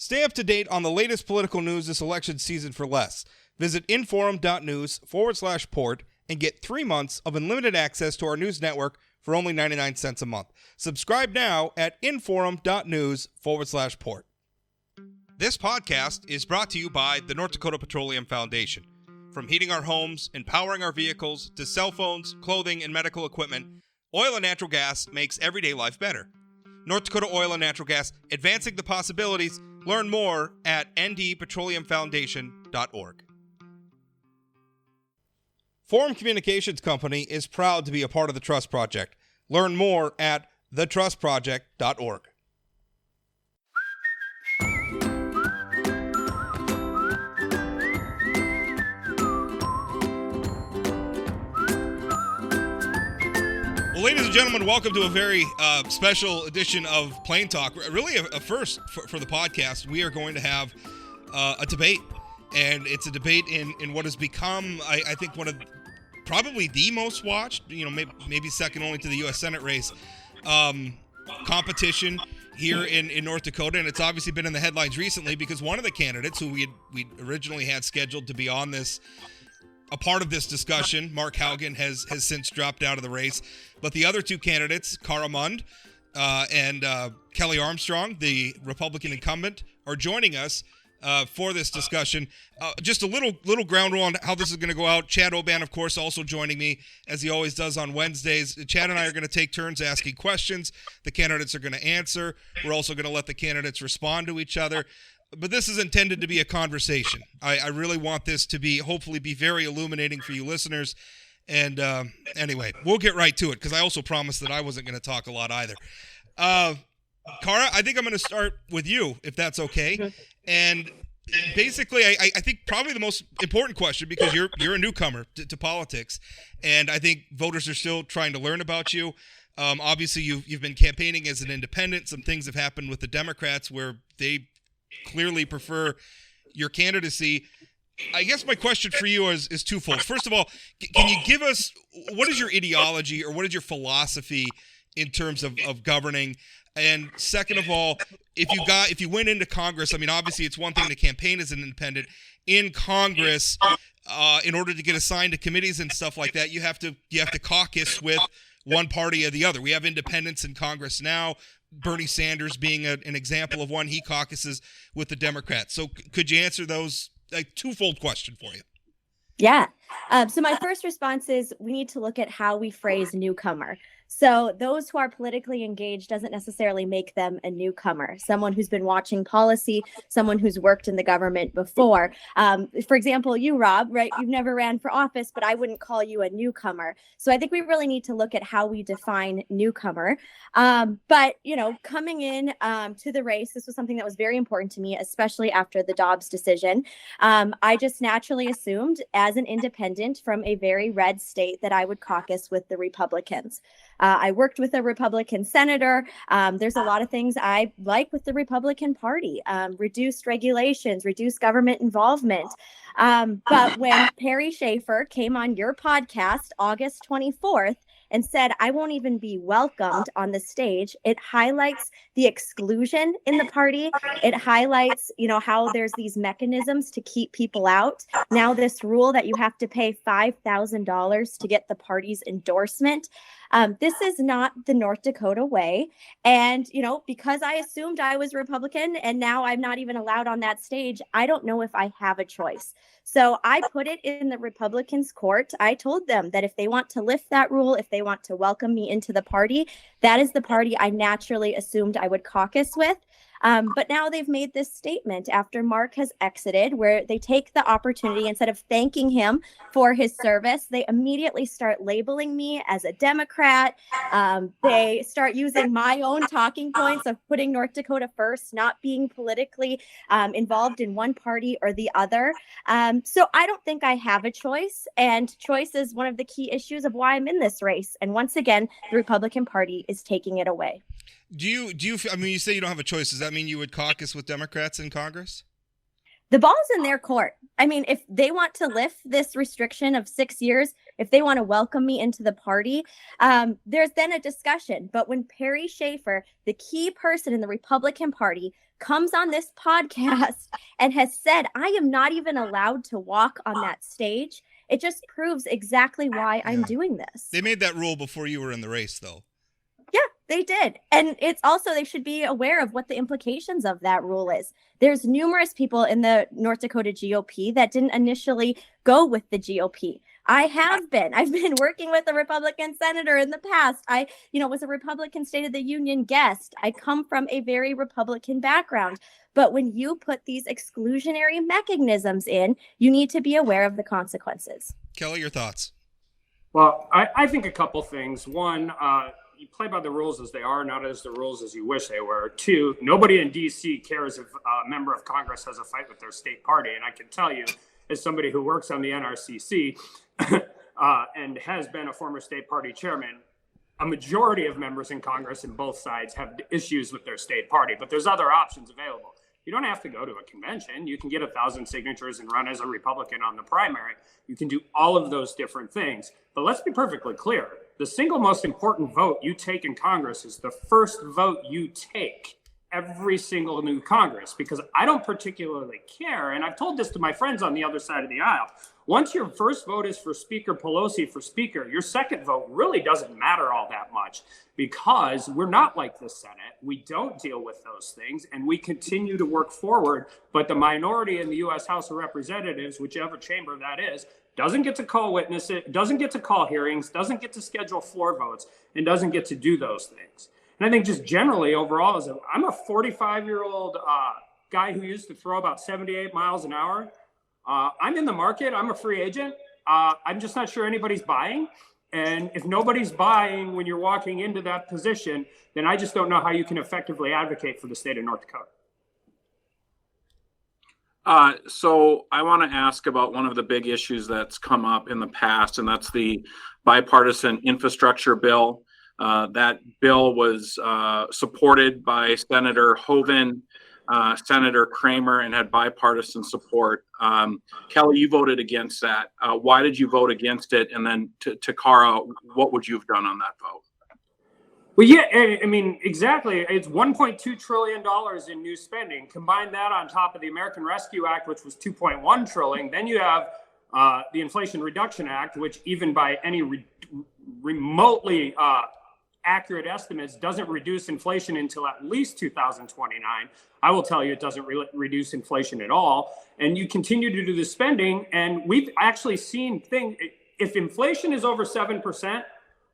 Stay up to date on the latest political news this election season for less. Visit inforum.news/port and get 3 months of unlimited access to our news network for only 99 cents a month. Subscribe now at inforum.news/port. This podcast is brought to you by the North Dakota Petroleum Foundation. From heating our homes and powering our vehicles to cell phones, clothing, and medical equipment, oil and natural gas makes everyday life better. North Dakota Oil and Natural Gas, advancing the possibilities. Learn more at ndpetroleumfoundation.org. Forum Communications Company is proud to be a part of the Trust Project. Learn more at thetrustproject.org. Well, ladies and gentlemen, welcome to a very special edition of Plain Talk. Really a first for the podcast. We are going to have a debate, and it's a debate in what has become, I think, one of probably the most watched, maybe second only to the U.S. Senate race, competition here in North Dakota. And it's obviously been in the headlines recently because one of the candidates who we originally had scheduled to be on this, a part of this discussion, Mark Haugen, has since dropped out of the race. But the other two candidates, Cara Mund and Kelly Armstrong, the Republican incumbent, are joining us for this discussion. Just a little ground rule on how this is going to go out. Chad Oban, of course, also joining me, as he always does on Wednesdays. Chad and I are going to take turns asking questions. The candidates are going to answer. We're also going to let the candidates respond to each other. But this is intended to be a conversation. I really want this to hopefully be very illuminating for you listeners. And anyway, we'll get right to it because I also promised that I wasn't going to talk a lot either. Cara, I think I'm going to start with you, if that's okay. And basically, I think probably the most important question, because you're a newcomer to politics, and I think voters are still trying to learn about you. Obviously, you've been campaigning as an independent. Some things have happened with the Democrats where they clearly prefer your candidacy. I guess my question for you is twofold. First of all, can you give us, what is your ideology or what is your philosophy in terms of governing? And second of all, if you went into Congress, I mean, obviously it's one thing to campaign as an independent. In Congress, in order to get assigned to committees and stuff like that, you have to caucus with one party or the other. We have independents in Congress now. Bernie Sanders being an example of one, he caucuses with the Democrats. So could you answer those? A twofold question for you. Yeah. So my first response is we need to look at how we phrase newcomer. So those who are politically engaged doesn't necessarily make them a newcomer. Someone who's been watching policy, someone who's worked in the government before. For example, you, Rob, right? You've never ran for office, but I wouldn't call you a newcomer. So I think we really need to look at how we define newcomer. But, coming in to the race, this was something that was very important to me, especially after the Dobbs decision. I just naturally assumed as an independent from a very red state that I would caucus with the Republicans. I worked with a Republican senator. There's a lot of things I like with the Republican Party, reduced regulations, reduced government involvement. But when Perry Schaefer came on your podcast August 24th and said, I won't even be welcomed on the stage, it highlights the exclusion in the party. It highlights, how there's these mechanisms to keep people out. Now this rule that you have to pay $5,000 to get the party's endorsement. This is not the North Dakota way. And, because I assumed I was Republican and now I'm not even allowed on that stage, I don't know if I have a choice. So I put it in the Republicans' court. I told them that if they want to lift that rule, if they want to welcome me into the party, that is the party I naturally assumed I would caucus with. But now they've made this statement after Mark has exited, where they take the opportunity, instead of thanking him for his service, they immediately start labeling me as a Democrat. They start using my own talking points of putting North Dakota first, not being politically involved in one party or the other. So I don't think I have a choice. And choice is one of the key issues of why I'm in this race. And once again, the Republican Party is taking it away. Do you, I mean, you say you don't have a choice. Does that mean you would caucus with Democrats in Congress? The ball's in their court. I mean, if they want to lift this restriction of 6 years, if they want to welcome me into the party, there's then a discussion. But when Perry Schaefer, the key person in the Republican Party, comes on this podcast and has said, I am not even allowed to walk on that stage, it just proves exactly why I'm doing this. They made that rule before you were in the race, though. Yeah, they did. And it's also, they should be aware of what the implications of that rule is. There's numerous people in the North Dakota GOP that didn't initially go with the GOP. I've been working with a Republican senator in the past. I was a Republican State of the Union guest. I come from a very Republican background. But when you put these exclusionary mechanisms in, you need to be aware of the consequences. Kelly, your thoughts? Well, I think a couple things. One, you play by the rules as they are, not as the rules as you wish they were. Two, nobody in D.C. cares if a member of Congress has a fight with their state party. And I can tell you, as somebody who works on the NRCC and has been a former state party chairman, a majority of members in Congress in both sides have issues with their state party, but there's other options available. You don't have to go to a convention. You can get 1,000 signatures and run as a Republican on the primary. You can do all of those different things. But let's be perfectly clear. The single most important vote you take in Congress is the first vote you take every single new Congress, because I don't particularly care. And I've told this to my friends on the other side of the aisle. Once your first vote is for Speaker Pelosi for Speaker, your second vote really doesn't matter all that much, because we're not like the Senate. We don't deal with those things, and we continue to work forward. But the minority in the U.S. House of Representatives, whichever chamber that is, doesn't get to call witnesses, doesn't get to call hearings, doesn't get to schedule floor votes, and doesn't get to do those things. And I think just generally overall, I'm a 45-year-old guy who used to throw about 78 miles an hour. I'm in the market. I'm a free agent. I'm just not sure anybody's buying. And if nobody's buying when you're walking into that position, then I just don't know how you can effectively advocate for the state of North Dakota. So I want to ask about one of the big issues that's come up in the past, and that's the bipartisan infrastructure bill. That bill was supported by Senator Hoban, Senator Kramer, and had bipartisan support. Kelly, you voted against that. Why did you vote against it? And then to Cara, what would you have done on that vote? Well, yeah, I mean, exactly. It's $1.2 trillion in new spending. Combine that on top of the American Rescue Act, which was $2.1 trillion. Then you have the Inflation Reduction Act, which even by any remotely accurate estimates doesn't reduce inflation until at least 2029. I will tell you it doesn't reduce inflation at all. And you continue to do the spending, and we've actually seen things. If inflation is over 7%,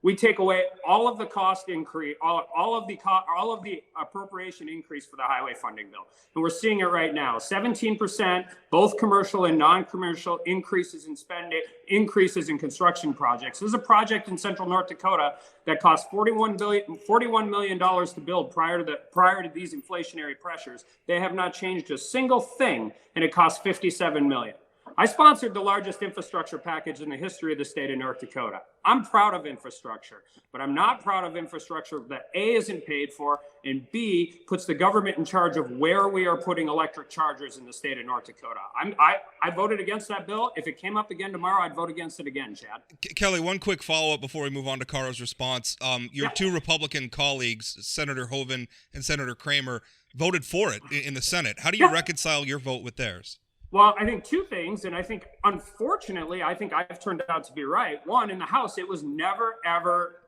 we take away all of the cost increase, all of the appropriation increase for the highway funding bill. And we're seeing it right now. 17%, both commercial and non-commercial increases in spending, increases in construction projects. There's a project in central North Dakota that cost $41 million to build prior to these inflationary pressures. They have not changed a single thing, and it cost $57 million. I sponsored the largest infrastructure package in the history of the state of North Dakota. I'm proud of infrastructure, but I'm not proud of infrastructure that A, isn't paid for, and B, puts the government in charge of where we are putting electric chargers in the state of North Dakota. I voted against that bill. If it came up again tomorrow, I'd vote against it again, Chad. Kelly, one quick follow-up before we move on to Cara's response. Your two Republican colleagues, Senator Hoban and Senator Kramer, voted for it in the Senate. How do you reconcile your vote with theirs? Well, I think two things, and I think, unfortunately, I think I've turned out to be right. One, in the House, it was never, ever,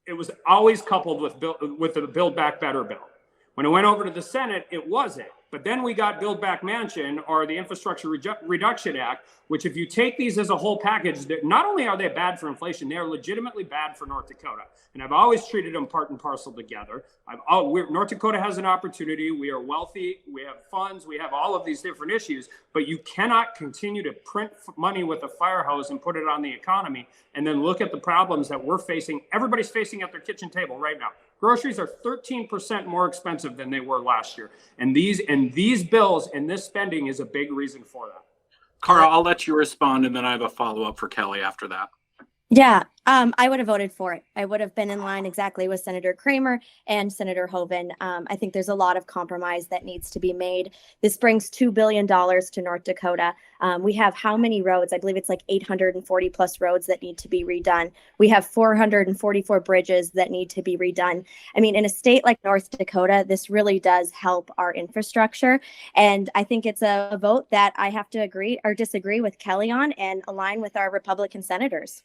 it was always coupled with the Build Back Better bill. When it went over to the Senate, it wasn't. But then we got Build Back Mansion, or the Infrastructure Reduction Act, which if you take these as a whole package, not only are they bad for inflation, they are legitimately bad for North Dakota. And I've always treated them part and parcel together. North Dakota has an opportunity. We are wealthy. We have funds. We have all of these different issues. But you cannot continue to print money with a fire hose and put it on the economy and then look at the problems that we're facing. Everybody's facing at their kitchen table right now. Groceries are 13% more expensive than they were last year. And these bills and this spending is a big reason for that. Cara, I'll let you respond, and then I have a follow-up for Kelly after that. Yeah, I would have voted for it. I would have been in line exactly with Senator Kramer and Senator Hoeven. I think there's a lot of compromise that needs to be made. This brings $2 billion to North Dakota. We have how many roads? I believe it's like 840 plus roads that need to be redone. We have 444 bridges that need to be redone. I mean, in a state like North Dakota, this really does help our infrastructure. And I think it's a vote that I have to agree or disagree with Kelly on and align with our Republican senators.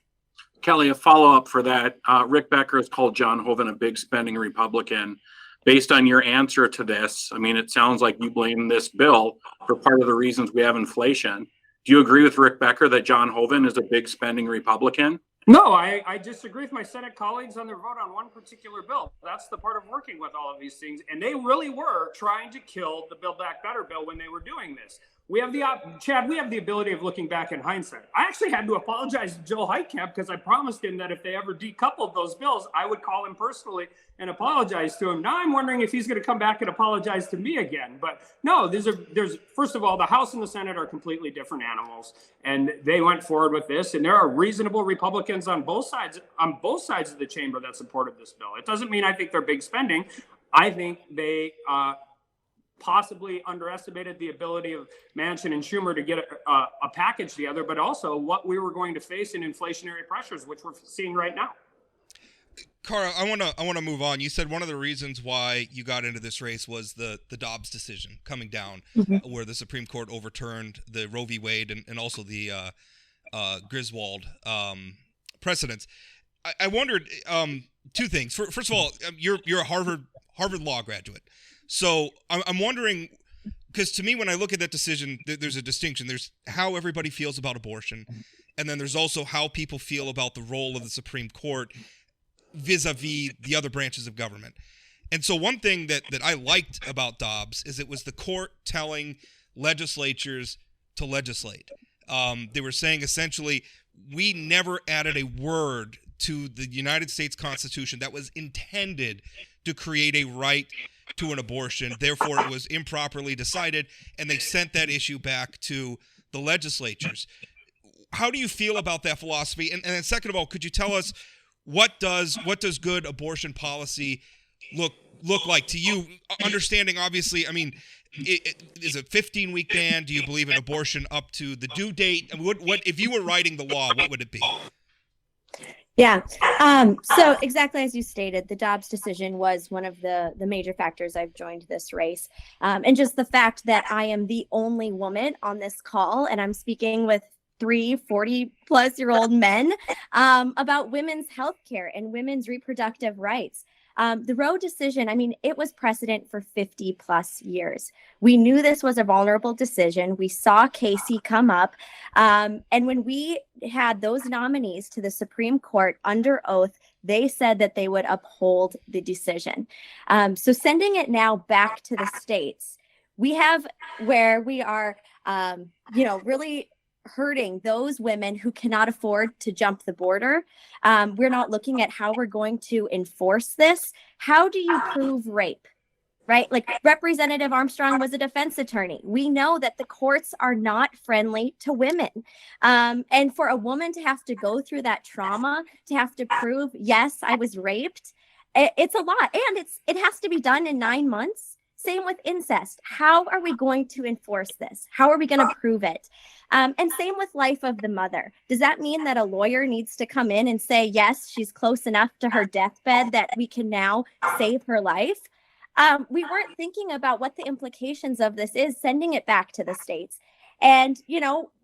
Kelly, a follow-up for that. Rick Becker has called John Hoeven a big spending Republican. Based on your answer to this, I mean, it sounds like you blame this bill for part of the reasons we have inflation. Do you agree with Rick Becker that John Hoeven is a big spending Republican? No, I disagree with my Senate colleagues on their vote on one particular bill. That's the part of working with all of these things. And they really were trying to kill the Build Back Better bill when they were doing this. We have Chad, we have the ability of looking back in hindsight. I actually had to apologize to Joe Heitkamp because I promised him that if they ever decoupled those bills, I would call him personally and apologize to him. Now I'm wondering if he's going to come back and apologize to me again. But no, there's first of all, the House and the Senate are completely different animals, and they went forward with this. And there are reasonable Republicans on both sides of the chamber that supported this bill. It doesn't mean I think they're big spending. I think they possibly underestimated the ability of Manchin and Schumer to get a package together, but also what we were going to face in inflationary pressures, which we're seeing right now. Cara, I want to move on. You said one of the reasons why you got into this race was the Dobbs decision coming down, where the Supreme Court overturned the Roe v. Wade and also the Griswold precedents. I wondered two things. First of all, you're a Harvard law graduate. So I'm wondering, because to me, when I look at that decision, there's a distinction. There's how everybody feels about abortion, and then there's also how people feel about the role of the Supreme Court vis-a-vis the other branches of government. And so one thing that I liked about Dobbs is it was the court telling legislatures to legislate. They were saying essentially, we never added a word to the United States Constitution that was intended to create a right to an abortion. Therefore, it was improperly decided, and they sent that issue back to the legislatures. How do you feel about that philosophy? And then second of all, could you tell us what does good abortion policy look like to you? Understanding, obviously, I mean, is it 15-week ban? Do you believe in abortion up to the due date? I mean, what if you were writing the law, what would it be? Yeah. So exactly as you stated, the Dobbs decision was one of the major factors I've joined this race. And just the fact that I am the only woman on this call, and I'm speaking with 40-plus-year-old men about women's health care and women's reproductive rights. The Roe decision, I mean, it was precedent for 50 plus years. We knew this was a vulnerable decision. We saw Casey come up. And when we had those nominees to the Supreme Court under oath, they said that they would uphold the decision. So sending it now back to the states, we have where we are, really hurting those women who cannot afford to jump the border. We're not looking at how we're going to enforce this. How do you prove rape? Right? Like Representative Armstrong was a defense attorney. We know that the courts are not friendly to women. And for a woman to have to go through that trauma, to have to prove, yes, I was raped, it's a lot. And it has to be done in 9 months. Same with incest. How are we going to enforce this? How are we going to prove it? And same with life of the mother. Does that mean that a lawyer needs to come in and say, yes, she's close enough to her deathbed that we can now save her life? We weren't thinking about what the implications of this is, sending it back to the states. And,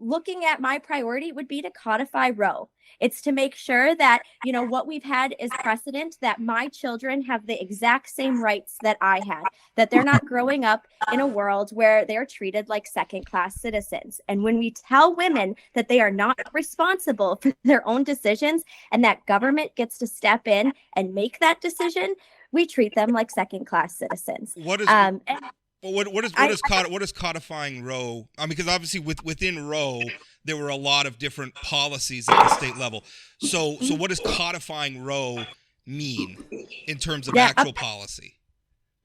looking at my priority would be to codify Roe. It's to make sure that, what we've had is precedent, that my children have the exact same rights that I had, that they're not growing up in a world where they're treated like second-class citizens. And when we tell women that they are not responsible for their own decisions and that government gets to step in and make that decision, we treat them like second-class citizens. What is codifying Roe? I mean, because obviously within Roe, there were a lot of different policies at the state level. So what does codifying Roe mean in terms of actual policy?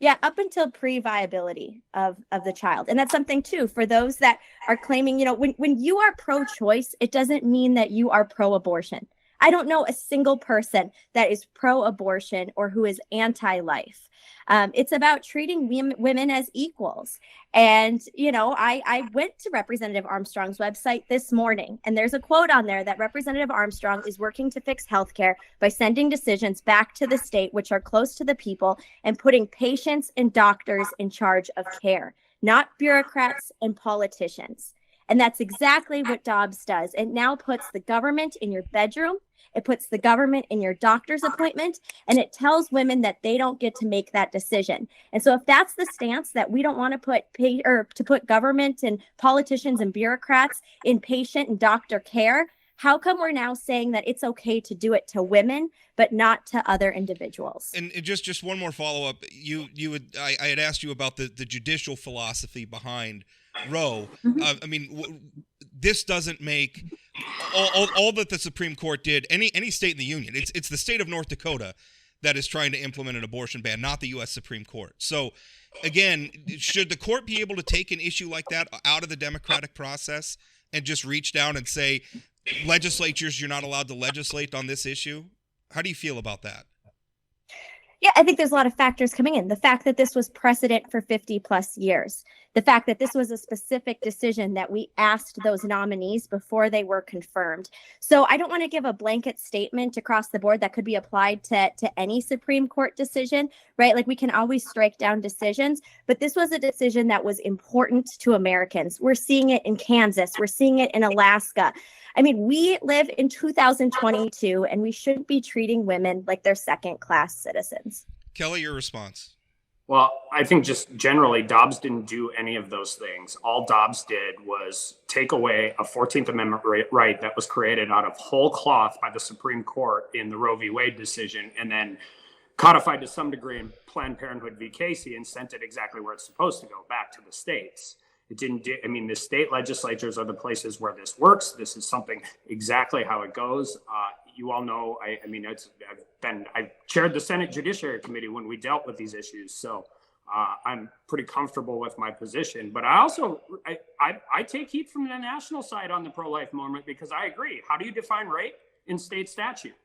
Yeah, up until pre-viability of the child. And that's something, too, for those that are claiming, when you are pro-choice, it doesn't mean that you are pro-abortion. I don't know a single person that is pro-abortion or who is anti-life. It's about treating women as equals. And, you know, I went to Representative Armstrong's website this morning, and there's a quote on there that Representative Armstrong is working to fix healthcare by sending decisions back to the state, which are close to the people, and putting patients and doctors in charge of care, not bureaucrats and politicians. And that's exactly what Dobbs does. It now puts the government in your bedroom. It puts the government in your doctor's appointment, and it tells women that they don't get to make that decision. And so if that's the stance, that we don't want to put government and politicians and bureaucrats in patient and doctor care, how come we're now saying that it's okay to do it to women, but not to other individuals? And just one more follow up. I had asked you about the judicial philosophy behind Roe. I mean, this doesn't make all that the Supreme Court did. Any state in the union, it's the state of North Dakota that is trying to implement an abortion ban, not the U.S. Supreme Court. So, again, should the court be able to take an issue like that out of the democratic process and just reach down and say, legislatures, you're not allowed to legislate on this issue? How do you feel about that? Yeah, I think there's a lot of factors coming in. The fact that this was precedent for 50 plus years, the fact that this was a specific decision that we asked those nominees before they were confirmed. So I don't want to give a blanket statement across the board that could be applied to any Supreme Court decision, right? Like, we can always strike down decisions, but this was a decision that was important to Americans. We're seeing it in Kansas. We're seeing it in Alaska. I mean, we live in 2022, and we shouldn't be treating women like they're second-class citizens. Kelly, your response. Well, I think just generally, Dobbs didn't do any of those things. All Dobbs did was take away a 14th Amendment right that was created out of whole cloth by the Supreme Court in the Roe v. Wade decision, and then codified to some degree in Planned Parenthood v. Casey, and sent it exactly where it's supposed to go, back to the states. It didn't do, I mean, the state legislatures are the places where this works. This is something exactly how it goes. You all know, I've chaired the Senate Judiciary Committee when we dealt with these issues. So I'm pretty comfortable with my position, but I also, I take heat from the national side on the pro-life movement, because I agree. How do you define rape? In state statute.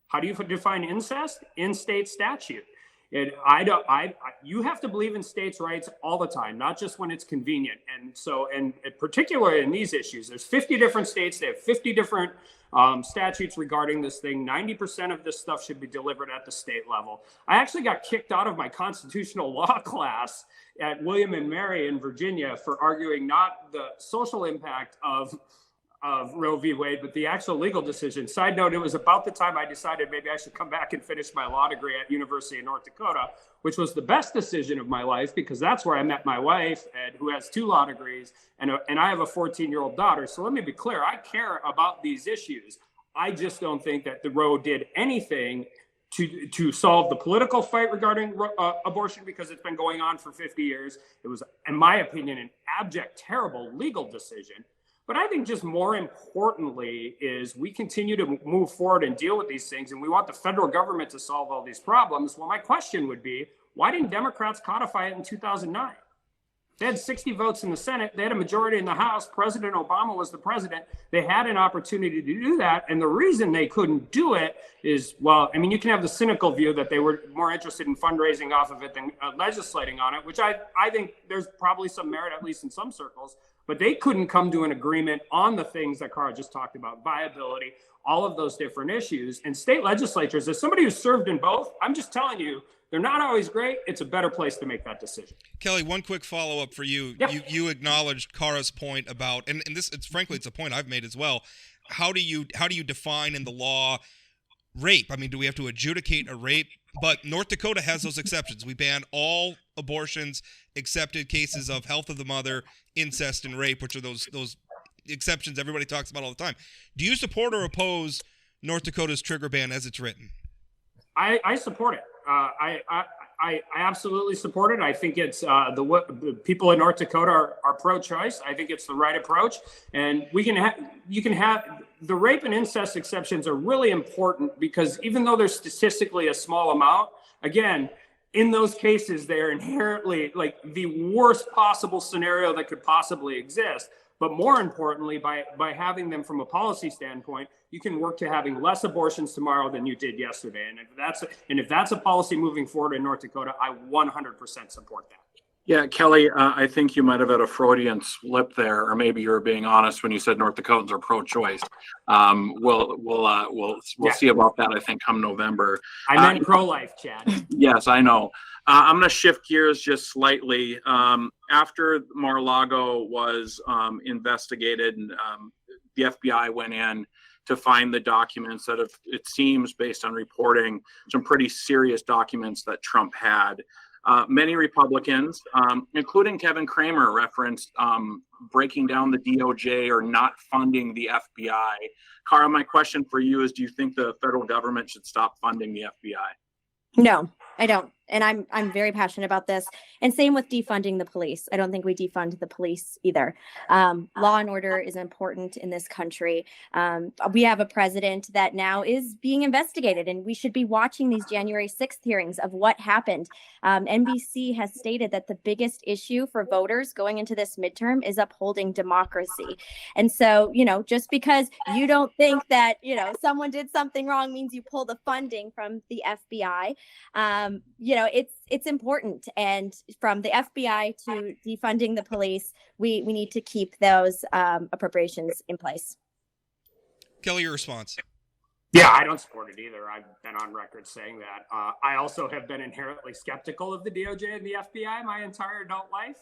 How do you define incest? In state statute. You have to believe in states' rights all the time, not just when it's convenient. And so, and particularly in these issues, there's 50 different states. They have 50 different statutes regarding this thing. 90% of this stuff should be delivered at the state level. I actually got kicked out of my constitutional law class at William and Mary in Virginia for arguing not the social impact of Roe v. Wade, but the actual legal decision. Side note, it was about the time I decided maybe I should come back and finish my law degree at University of North Dakota, which was the best decision of my life, because that's where I met my wife, who has 2 law degrees, and I have a 14-year-old daughter. So let me be clear, I care about these issues. I just don't think that the Roe did anything to solve the political fight regarding abortion, because it's been going on for 50 years. It was, in my opinion, an abject, terrible legal decision. But I think just more importantly is we continue to move forward and deal with these things, and we want the federal government to solve all these problems. Well, my question would be, why didn't Democrats codify it in 2009? They had 60 votes in the Senate. They had a majority in the House. President Obama was the president. They had an opportunity to do that. And the reason they couldn't do it is, well, I mean, you can have the cynical view that they were more interested in fundraising off of it than legislating on it, which I think there's probably some merit, at least in some circles. But they couldn't come to an agreement on the things that Cara just talked about, viability, all of those different issues. And state legislatures, as somebody who's served in both, I'm just telling you, they're not always great. It's a better place to make that decision. Kelly, one quick follow-up for you. Yep. You acknowledged Cara's point about, and this, frankly, it's a point I've made as well. How do you define in the law rape? I mean, do we have to adjudicate a rape? But North Dakota has those exceptions. We ban all abortions except in cases of health of the mother, incest, and rape, which are those exceptions everybody talks about all the time. Do you support or oppose North Dakota's trigger ban as it's written? I support it. I absolutely support it. I think it's the people in North Dakota are pro-choice. I think it's the right approach, and you can have the rape and incest exceptions are really important, because even though they're statistically a small amount, again, in those cases, they're inherently like the worst possible scenario that could possibly exist. But more importantly, by having them from a policy standpoint, you can work to having less abortions tomorrow than you did yesterday. And if that's a policy moving forward in North Dakota, I 100% support that. Yeah, Kelly, I think you might have had a Freudian slip there, or maybe you were being honest when you said North Dakotans are pro-choice. We'll see about that, I think, come November. I meant pro-life, Chad. Yes, I know. I'm going to shift gears just slightly. After Mar-a-Lago was investigated, and the FBI went in to find the documents that it seems, based on reporting, some pretty serious documents that Trump had. Many Republicans, including Kevin Cramer, referenced breaking down the DOJ or not funding the FBI. Cara, my question for you is, do you think the federal government should stop funding the FBI? No, I don't. And I'm very passionate about this. And same with defunding the police. I don't think we defund the police either. Law and order is important in this country. We have a president that now is being investigated, and we should be watching these January 6th hearings of what happened. NBC has stated that the biggest issue for voters going into this midterm is upholding democracy. And so, just because you don't think that, someone did something wrong means you pull the funding from the FBI. It's important. And from the FBI to defunding the police, we need to keep those appropriations in place. Kelly, your response. Yeah, I don't support it either. I've been on record saying that. I also have been inherently skeptical of the DOJ and the FBI my entire adult life,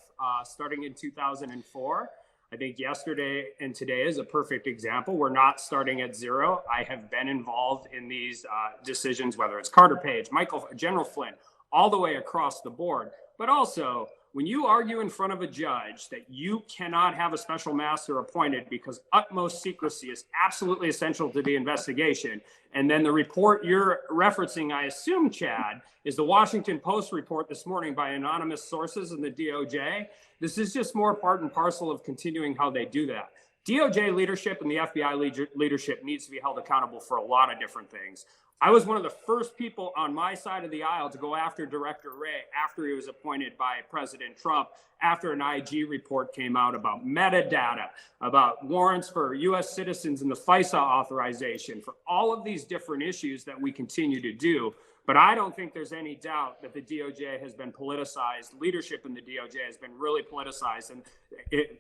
starting in 2004. I think yesterday and today is a perfect example. We're not starting at zero. I have been involved in these decisions, whether it's Carter Page, General Flynn, all the way across the board. But also, when you argue in front of a judge that you cannot have a special master appointed because utmost secrecy is absolutely essential to the investigation, and then the report you're referencing, I assume, Chad, is the Washington Post report this morning by anonymous sources in the DOJ, this is just more part and parcel of continuing how they do that. DOJ leadership and the FBI leadership needs to be held accountable for a lot of different things. I was one of the first people on my side of the aisle to go after Director Wray after he was appointed by President Trump, after an IG report came out about metadata, about warrants for U.S. citizens and the FISA authorization, for all of these different issues that we continue to do. But I don't think there's any doubt that the DOJ has been politicized. Leadership in the DOJ has been really politicized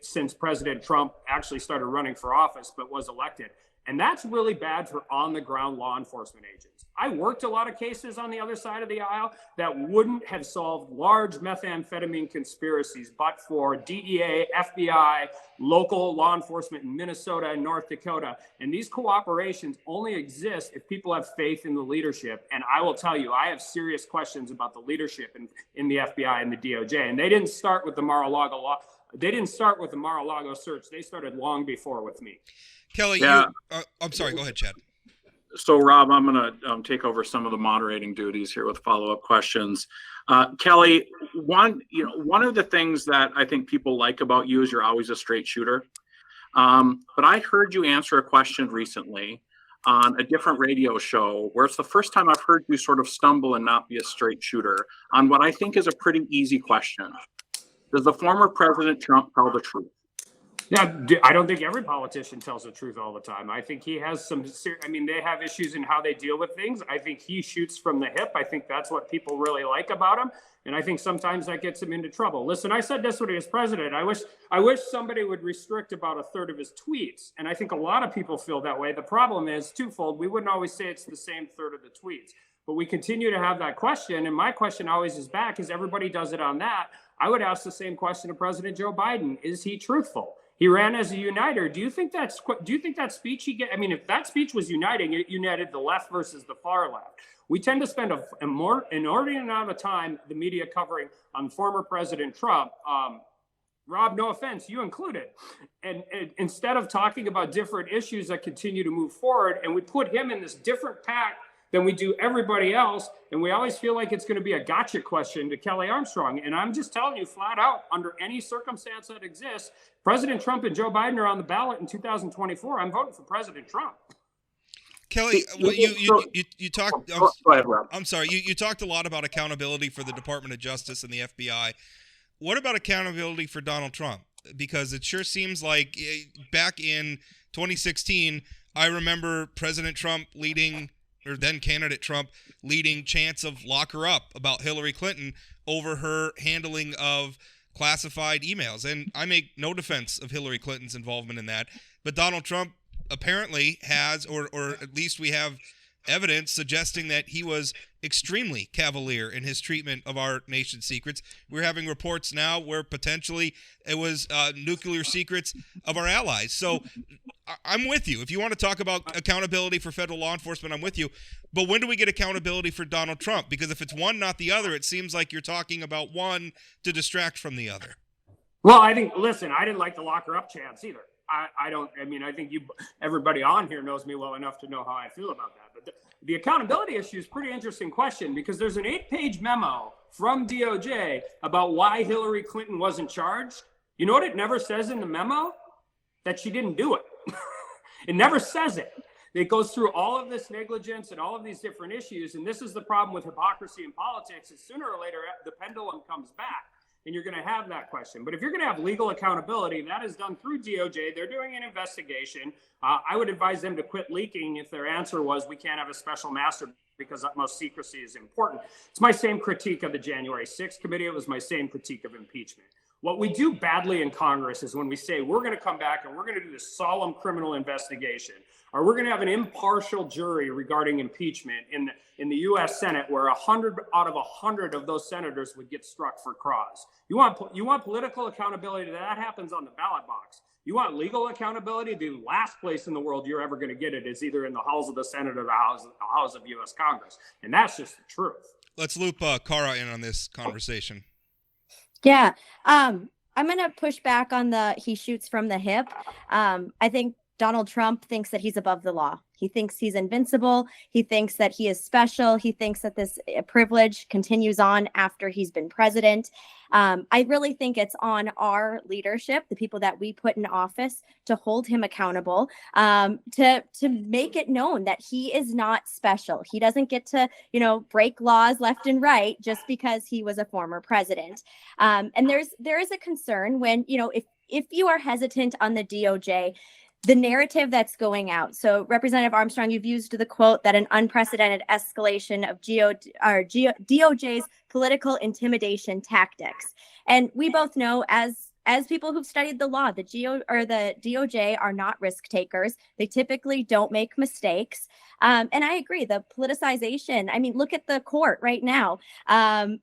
since President Trump actually started running for office, but was elected. And that's really bad for on-the-ground law enforcement agents. I worked a lot of cases on the other side of the aisle that wouldn't have solved large methamphetamine conspiracies, but for DEA, FBI, local law enforcement in Minnesota and North Dakota. And these cooperations only exist if people have faith in the leadership. And I will tell you, I have serious questions about the leadership in the FBI and the DOJ. And they didn't start with the Mar-a-Lago law. They didn't start with the Mar-a-Lago search. They started long before with me. Kelly, yeah. I'm sorry. Go ahead, Chad. So, Rob, I'm going to take over some of the moderating duties here with follow-up questions. Kelly, one of the things that I think people like about you is you're always a straight shooter. But I heard you answer a question recently on a different radio show where it's the first time I've heard you sort of stumble and not be a straight shooter on what I think is a pretty easy question. Does the former President Trump tell the truth? Yeah, I don't think every politician tells the truth all the time. I think he has they have issues in how they deal with things. I think he shoots from the hip. I think that's what people really like about him. And I think sometimes that gets him into trouble. Listen, I said this when he was president. I wish somebody would restrict about a third of his tweets. And I think a lot of people feel that way. The problem is twofold. We wouldn't always say it's the same third of the tweets. But we continue to have that question. And my question always is back, is everybody does it on that. I would ask the same question to President Joe Biden. Is he truthful? He ran as a uniter. Do you think that speech if that speech was uniting, it united the left versus the far left. We tend to spend an inordinate amount of time, the media, covering on former President Trump. Rob, no offense, you included. And instead of talking about different issues that continue to move forward, and we put him in this different pack than we do everybody else. And we always feel like it's going to be a gotcha question to Kelly Armstrong. And I'm just telling you flat out, under any circumstance that exists, President Trump and Joe Biden are on the ballot in 2024. I'm voting for President Trump. Kelly, well, you talked. Go ahead, Rob. I'm sorry. You talked a lot about accountability for the Department of Justice and the FBI. What about accountability for Donald Trump? because it sure seems like back in 2016, I remember President Trump leading, or then candidate Trump leading chants of lock her up about Hillary Clinton over her handling of classified emails. And I make no defense of Hillary Clinton's involvement in that, but Donald Trump apparently has, or at least we have evidence suggesting that he was extremely cavalier in his treatment of our nation's secrets. We're having reports now where potentially it was nuclear secrets of our allies. So I'm with you. If you want to talk about accountability for federal law enforcement, I'm with you. But when do we get accountability for Donald Trump? Because if it's one, not the other, it seems like you're talking about one to distract from the other. Well, I think, listen, I didn't like the lock her up chance either. I think everybody on here knows me well enough to know how I feel about that. But the accountability issue is a pretty interesting question, because there's an 8-page memo from DOJ about why Hillary Clinton wasn't charged. You know what it never says in the memo? That she didn't do it. It never says it. It goes through all of this negligence and all of these different issues. And this is the problem with hypocrisy in politics, is sooner or later the pendulum comes back. And you're going to have that question. But if you're going to have legal accountability, that is done through DOJ. They're doing an investigation. I would advise them to quit leaking if their answer was, we can't have a special master because utmost secrecy is important. It's my same critique of the January 6th committee. It was my same critique of impeachment. What we do badly in Congress is when we say we're going to come back and we're going to do this solemn criminal investigation, or we're going to have an impartial jury regarding impeachment in the U.S. Senate, where 100 out of 100 of those senators would get struck for cause. You want political accountability? That happens on the ballot box. You want legal accountability? The last place in the world you're ever going to get it is either in the halls of the Senate or the house of U.S. Congress, and that's just the truth. Let's loop Cara in on this conversation. Yeah. I'm going to push back on he shoots from the hip. I think Donald Trump thinks that he's above the law. He thinks he's invincible. He thinks that he is special. He thinks that this privilege continues on after he's been president. I really think it's on our leadership, the people that we put in office, to hold him accountable, to make it known that he is not special. He doesn't get to, break laws left and right just because he was a former president. And there is a concern when, if you are hesitant on the DOJ, the narrative that's going out. So Representative Armstrong, you've used the quote that an unprecedented escalation of DOJ's political intimidation tactics. And we both know, as people who've studied the law, the DOJ are not risk takers. They typically don't make mistakes. And I agree, the politicization, look at the court right now.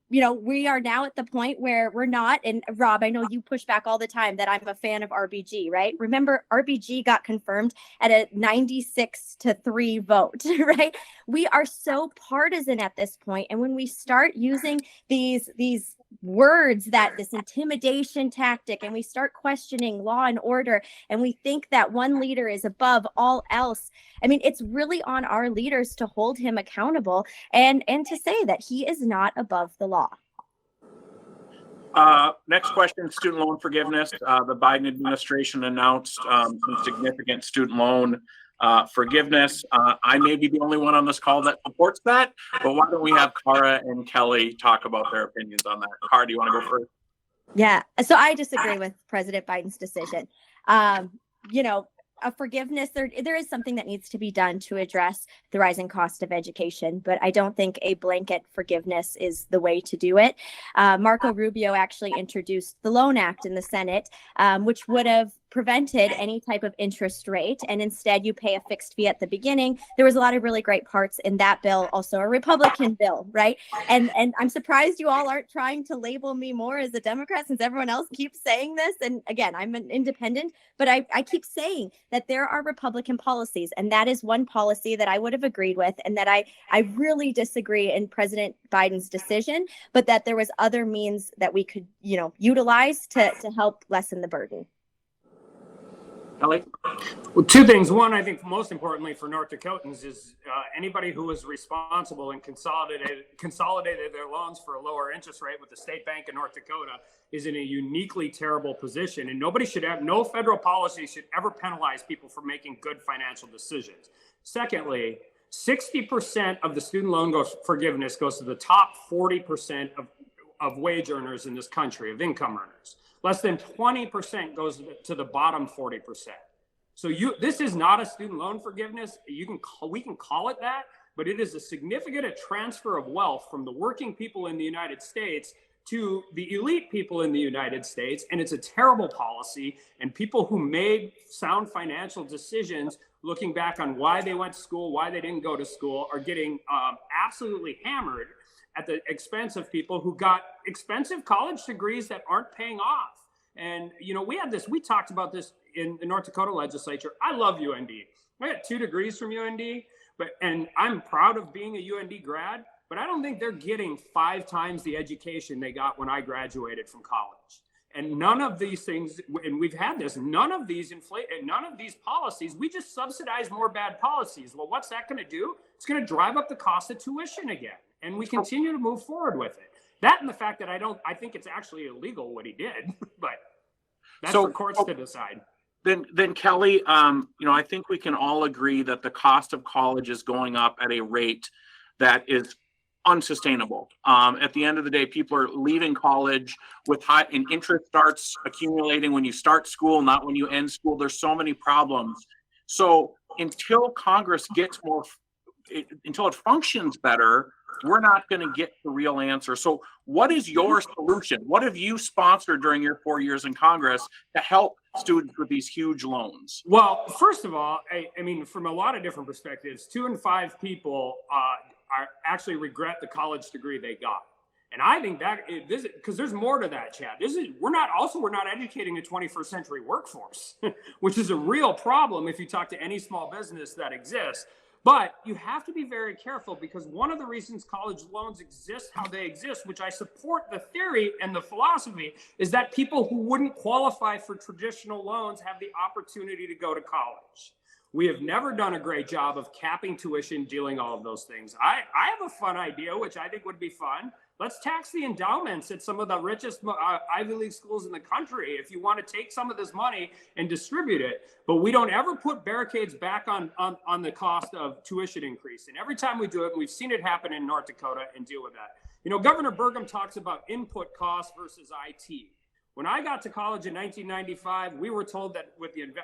We are now at the point where we're not, and Rob, I know you push back all the time that I'm a fan of RBG, right? Remember, RBG got confirmed at a 96-3 vote, right? We are so partisan at this point. And when we start using these words, that this intimidation tactic, and we start questioning law and order, and we think that one leader is above all else, it's really on our leaders to hold him accountable and to say that he is not above the law. Next question, student loan forgiveness. The Biden administration announced some significant student loan forgiveness. I may be the only one on this call that supports that, but why don't we have Cara and Kelly talk about their opinions on that? Cara, do you want to go first? Yeah, so I disagree with President Biden's decision. A forgiveness, there is something that needs to be done to address the rising cost of education, but I don't think a blanket forgiveness is the way to do it. Marco Rubio actually introduced the Loan Act in the Senate, which would have prevented any type of interest rate, and instead you pay a fixed fee at the beginning. There was a lot of really great parts in that bill, also a Republican bill, right? And I'm surprised you all aren't trying to label me more as a Democrat, since everyone else keeps saying this. And again, I'm an independent, but I keep saying that there are Republican policies, and that is one policy that I would have agreed with, and that I really disagree in President Biden's decision, but that there was other means that we could, utilize to help lessen the burden. Kelly? Well, two things. One, I think most importantly for North Dakotans is anybody who was responsible and consolidated their loans for a lower interest rate with the State Bank of North Dakota is in a uniquely terrible position. And no federal policy should ever penalize people for making good financial decisions. Secondly, 60% of the student loan forgiveness goes to the top 40% of wage earners in this country, of income earners. Less than 20% goes to the bottom 40%. So this is not a student loan forgiveness. We can call it that, but it is a significant transfer of wealth from the working people in the United States to the elite people in the United States. And it's a terrible policy. And people who made sound financial decisions, looking back on why they went to school, why they didn't go to school, are getting absolutely hammered at the expense of people who got expensive college degrees that aren't paying off. And, we talked about this in the North Dakota legislature. I love UND. I got 2 degrees from UND, and I'm proud of being a UND grad, but I don't think they're getting 5 times the education they got when I graduated from college. And none of these things, and we've had this, none of these policies, we just subsidize more bad policies. Well, what's that going to do? It's going to drive up the cost of tuition again. And we continue to move forward with it. That and the fact that I think it's actually illegal what he did, but that's for courts to decide. Then Kelly, I think we can all agree that the cost of college is going up at a rate that is unsustainable. At the end of the day, people are leaving college with and interest starts accumulating when you start school, not when you end school. There's so many problems. So until Congress gets until it functions better, we're not going to get the real answer. So what is your solution? What have you sponsored during your 4 years in Congress to help students with these huge loans? Well, first of all, I mean, from a lot of different perspectives, 2 in 5 people are actually regret the college degree they got. And I think because there's more to that, Chad. We're not educating a 21st century workforce, which is a real problem if you talk to any small business that exists. But you have to be very careful, because one of the reasons college loans exist how they exist, which I support the theory and the philosophy, is that people who wouldn't qualify for traditional loans have the opportunity to go to college. We have never done a great job of capping tuition, dealing all of those things. I have a fun idea, which I think would be fun. Let's tax the endowments at some of the richest Ivy League schools in the country if you want to take some of this money and distribute it. But we don't ever put barricades back on the cost of tuition increase. And every time we do it, and we've seen it happen in North Dakota, and deal with that. Governor Burgum talks about input costs versus IT. When I got to college in 1995, we were told that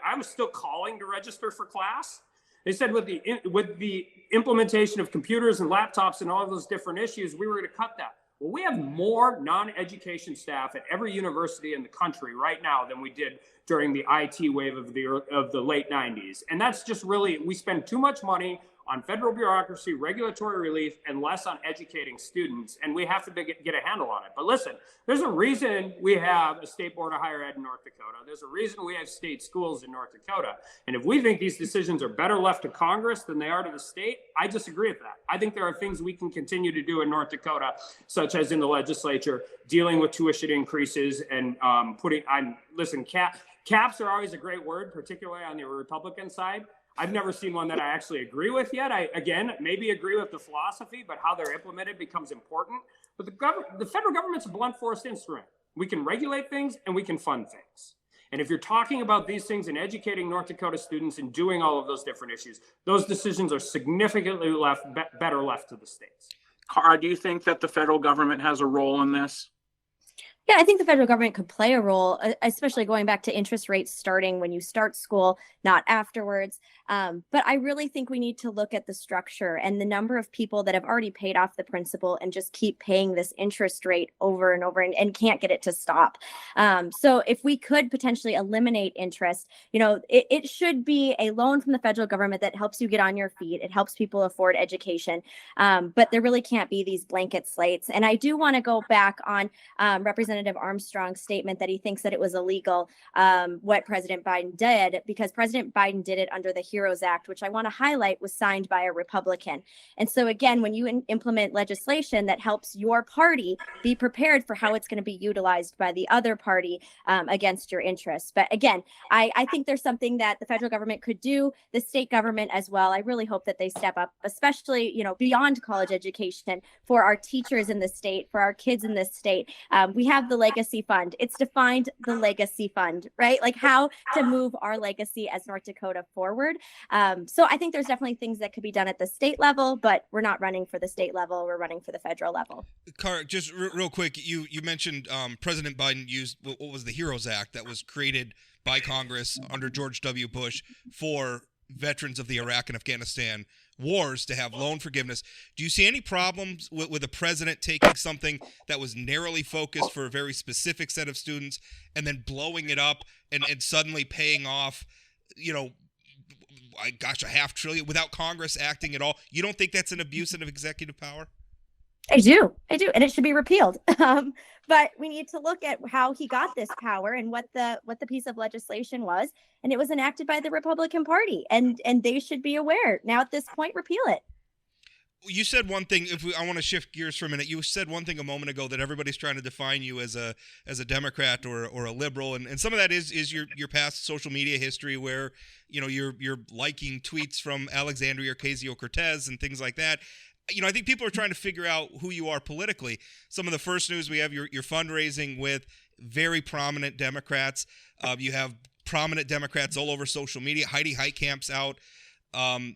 I was still calling to register for class. They said with the implementation of computers and laptops and all of those different issues, we were going to cut that. Well, we have more non-education staff at every university in the country right now than we did during the IT wave of the late 90s. And that's just really, we spend too much money on federal bureaucracy, regulatory relief, and less on educating students. And we have to get a handle on it. But listen, there's a reason we have a state board of higher ed in North Dakota. There's a reason we have state schools in North Dakota. And if we think these decisions are better left to Congress than they are to the state, I disagree with that. I think there are things we can continue to do in North Dakota, such as in the legislature, dealing with tuition increases and caps are always a great word, particularly on the Republican side. I've never seen one that I actually agree with yet. I, again, maybe agree with the philosophy, but how they're implemented becomes important. But the federal government's a blunt force instrument. We can regulate things and we can fund things. And if you're talking about these things and educating North Dakota students and doing all of those different issues, those decisions are significantly better left to the states. Cara, do you think that the federal government has a role in this? Yeah, I think the federal government could play a role, especially going back to interest rates starting when you start school, not afterwards. But I really think we need to look at the structure and the number of people that have already paid off the principal and just keep paying this interest rate over and over and can't get it to stop. So if we could potentially eliminate interest, it should be a loan from the federal government that helps you get on your feet. It helps people afford education. But there really can't be these blanket slates. And I do want to go back on Representative Armstrong's statement that he thinks that it was illegal what President Biden did, because President Biden did it under the HEROES Act, which I want to highlight was signed by a Republican. And so again, when you implement legislation that helps your party be prepared for how it's going to be utilized by the other party against your interests. But again, I think there's something that the federal government could do, the state government as well. I really hope that they step up, especially, beyond college education, for our teachers in the state, for our kids in this state. We have have the legacy fund. It's defined the legacy fund, right? Like how to move our legacy as North Dakota forward. So I think there's definitely things that could be done at the state level, but we're not running for the state level. We're running for the federal level. Cara, just real quick, you mentioned President Biden used what was the HEROES Act that was created by Congress under George W. Bush for veterans of the Iraq and Afghanistan wars to have loan forgiveness. Do you see any problems with the president taking something that was narrowly focused for a very specific set of students and then blowing it up and suddenly paying off, $500 billion without Congress acting at all? You don't think that's an abuse of executive power? I do. And it should be repealed. But we need to look at how he got this power and what the piece of legislation was. And it was enacted by the Republican Party. And they should be aware. Now, at this point, repeal it. You said one thing. I want to shift gears for a minute. You said one thing a moment ago that everybody's trying to define you as a Democrat or a liberal, and some of that is your past social media history, where you're liking tweets from Alexandria Ocasio-Cortez and things like that. I think people are trying to figure out who you are politically. Some of the first news we have, you're fundraising with very prominent Democrats. You have prominent Democrats all over social media. Heidi Heitkamp's out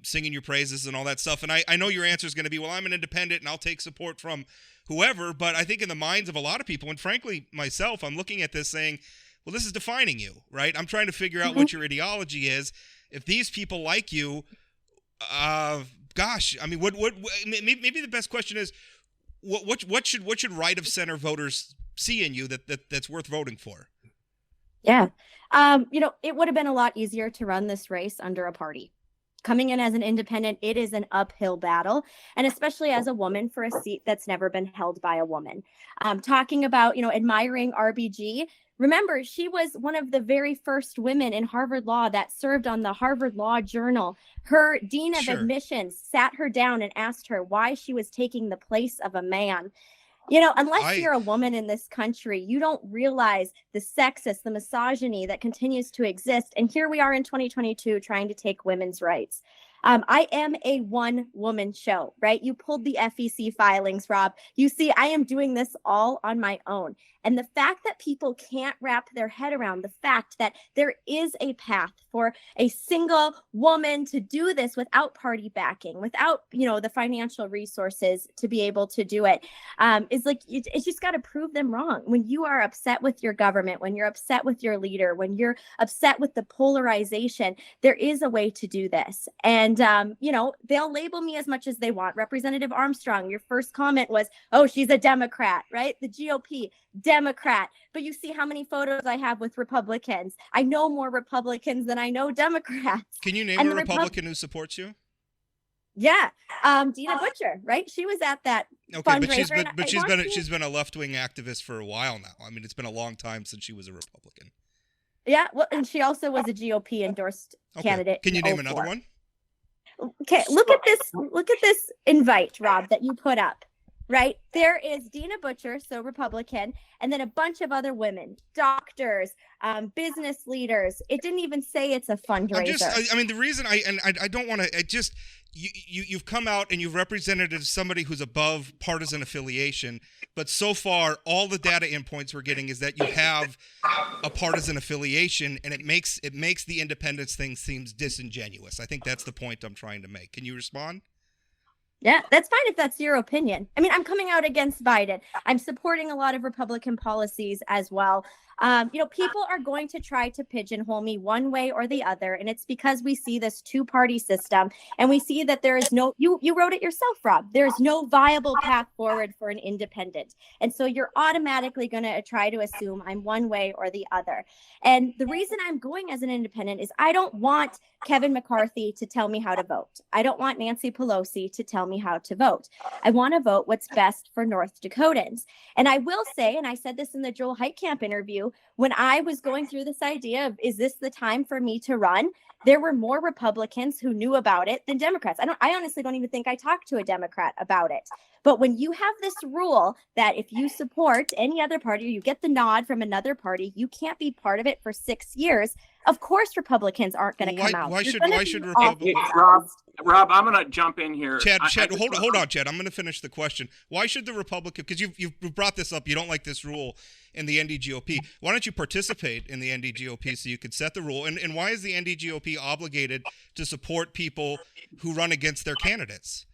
singing your praises and all that stuff. And I know your answer is going to be, well, I'm an independent and I'll take support from whoever. But I think in the minds of a lot of people, and frankly myself, I'm looking at this saying, well, this is defining you, right? I'm trying to figure out what your ideology is. If these people like you, gosh, I mean, maybe the best question is, what should right of center voters see in you that's worth voting for? Yeah, it would have been a lot easier to run this race under a party. Coming in as an independent, it is an uphill battle, and especially as a woman for a seat that's never been held by a woman. Talking about, admiring RBG. Remember, she was one of the very first women in Harvard Law that served on the Harvard Law Journal. Her dean of admissions sat her down and asked her why she was taking the place of a man. Unless you're a woman in this country, you don't realize the sexist, the misogyny that continues to exist. And here we are in 2022 trying to take women's rights. I am a one-woman show, right? You pulled the FEC filings, Rob. You see, I am doing this all on my own. And the fact that people can't wrap their head around the fact that there is a path for a single woman to do this without party backing, without, the financial resources to be able to do it, is like, it's just got to prove them wrong. When you are upset with your government, when you're upset with your leader, when you're upset with the polarization, there is a way to do this. And, they'll label me as much as they want. Representative Armstrong, your first comment was, oh, she's a Democrat, right? The GOP, Democrat. But you see how many photos I have with Republicans. I know more Republicans than I know Democrats. Can you name a Republican who supports you? Yeah. Dina Butcher, right? She was at that fundraiser. But she's been a left-wing activist for a while now. I mean, it's been a long time since she was a Republican. Yeah, well, and she also was a GOP endorsed candidate. Can you name another one? Okay, look at this invite, Rob, that you put up. Right? There is Dina Butcher, so Republican, and then a bunch of other women, doctors, business leaders. It didn't even say it's a fundraiser. The reason I don't want to, you've come out and you've represented as somebody who's above partisan affiliation, but so far all the data endpoints we're getting is that you have a partisan affiliation, and it makes the independence thing seems disingenuous. I think that's the point I'm trying to make. Can you respond? Yeah, that's fine if that's your opinion. I mean, I'm coming out against Biden. I'm supporting a lot of Republican policies as well. People are going to try to pigeonhole me one way or the other. And it's because we see this two-party system, and we see that there is no, you wrote it yourself, Rob, there's no viable path forward for an independent. And so you're automatically going to try to assume I'm one way or the other. And the reason I'm going as an independent is I don't want Kevin McCarthy to tell me how to vote. I don't want Nancy Pelosi to tell me how to vote. I want to vote what's best for North Dakotans. And I will say, and I said this in the Joel Heitkamp interview, when I was going through this idea of, is this the time for me to run? There were more Republicans who knew about it than Democrats. I honestly don't even think I talked to a Democrat about it. But when you have this rule that if you support any other party or you get the nod from another party, you can't be part of it for 6 years. Of course, Republicans aren't going to come out. Why You're should gonna why be should off Republicans? Rob, I'm going to jump in here. Chad, I hold on, Chad. I'm going to finish the question. Why should the Republican? Because you've brought this up. You don't like this rule in the NDGOP. Why don't you participate in the NDGOP so you could set the rule? And why is the NDGOP obligated to support people who run against their candidates?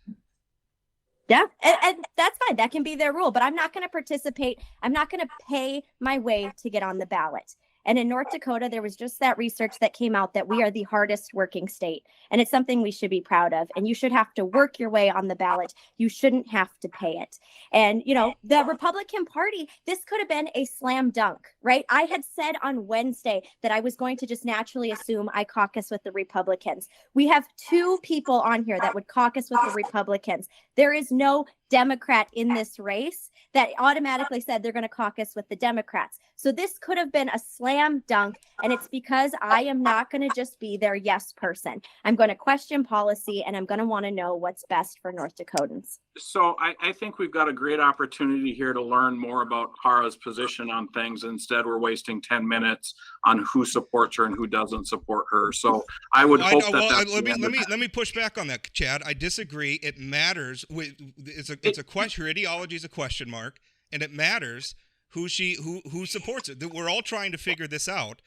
Yeah, and that's fine. That can be their rule, but I'm not going to participate. I'm not going to pay my way to get on the ballot. And in North Dakota, there was just that research that came out that we are the hardest working state. And it's something we should be proud of. And you should have to work your way on the ballot. You shouldn't have to pay it. And, you know, the Republican Party, this could have been a slam dunk, right? I had said on Wednesday that I was going to just naturally assume I caucus with the Republicans. We have 2 people on here that would caucus with the Republicans. There is no Democrat in this race that automatically said they're going to caucus with the Democrats. So this could have been a slam dunk, and it's because I am not going to just be their yes person. I'm going to question policy, and I'm going to want to know what's best for North Dakotans. So I think we've got a great opportunity here to learn more about Cara's position on things. Instead, we're wasting 10 minutes on who supports her and who doesn't support her. So I would hope let me push back on that, Chad. I disagree. It matters. It's a question. Her ideology is a question mark, and it matters who supports it. We're all trying to figure this out.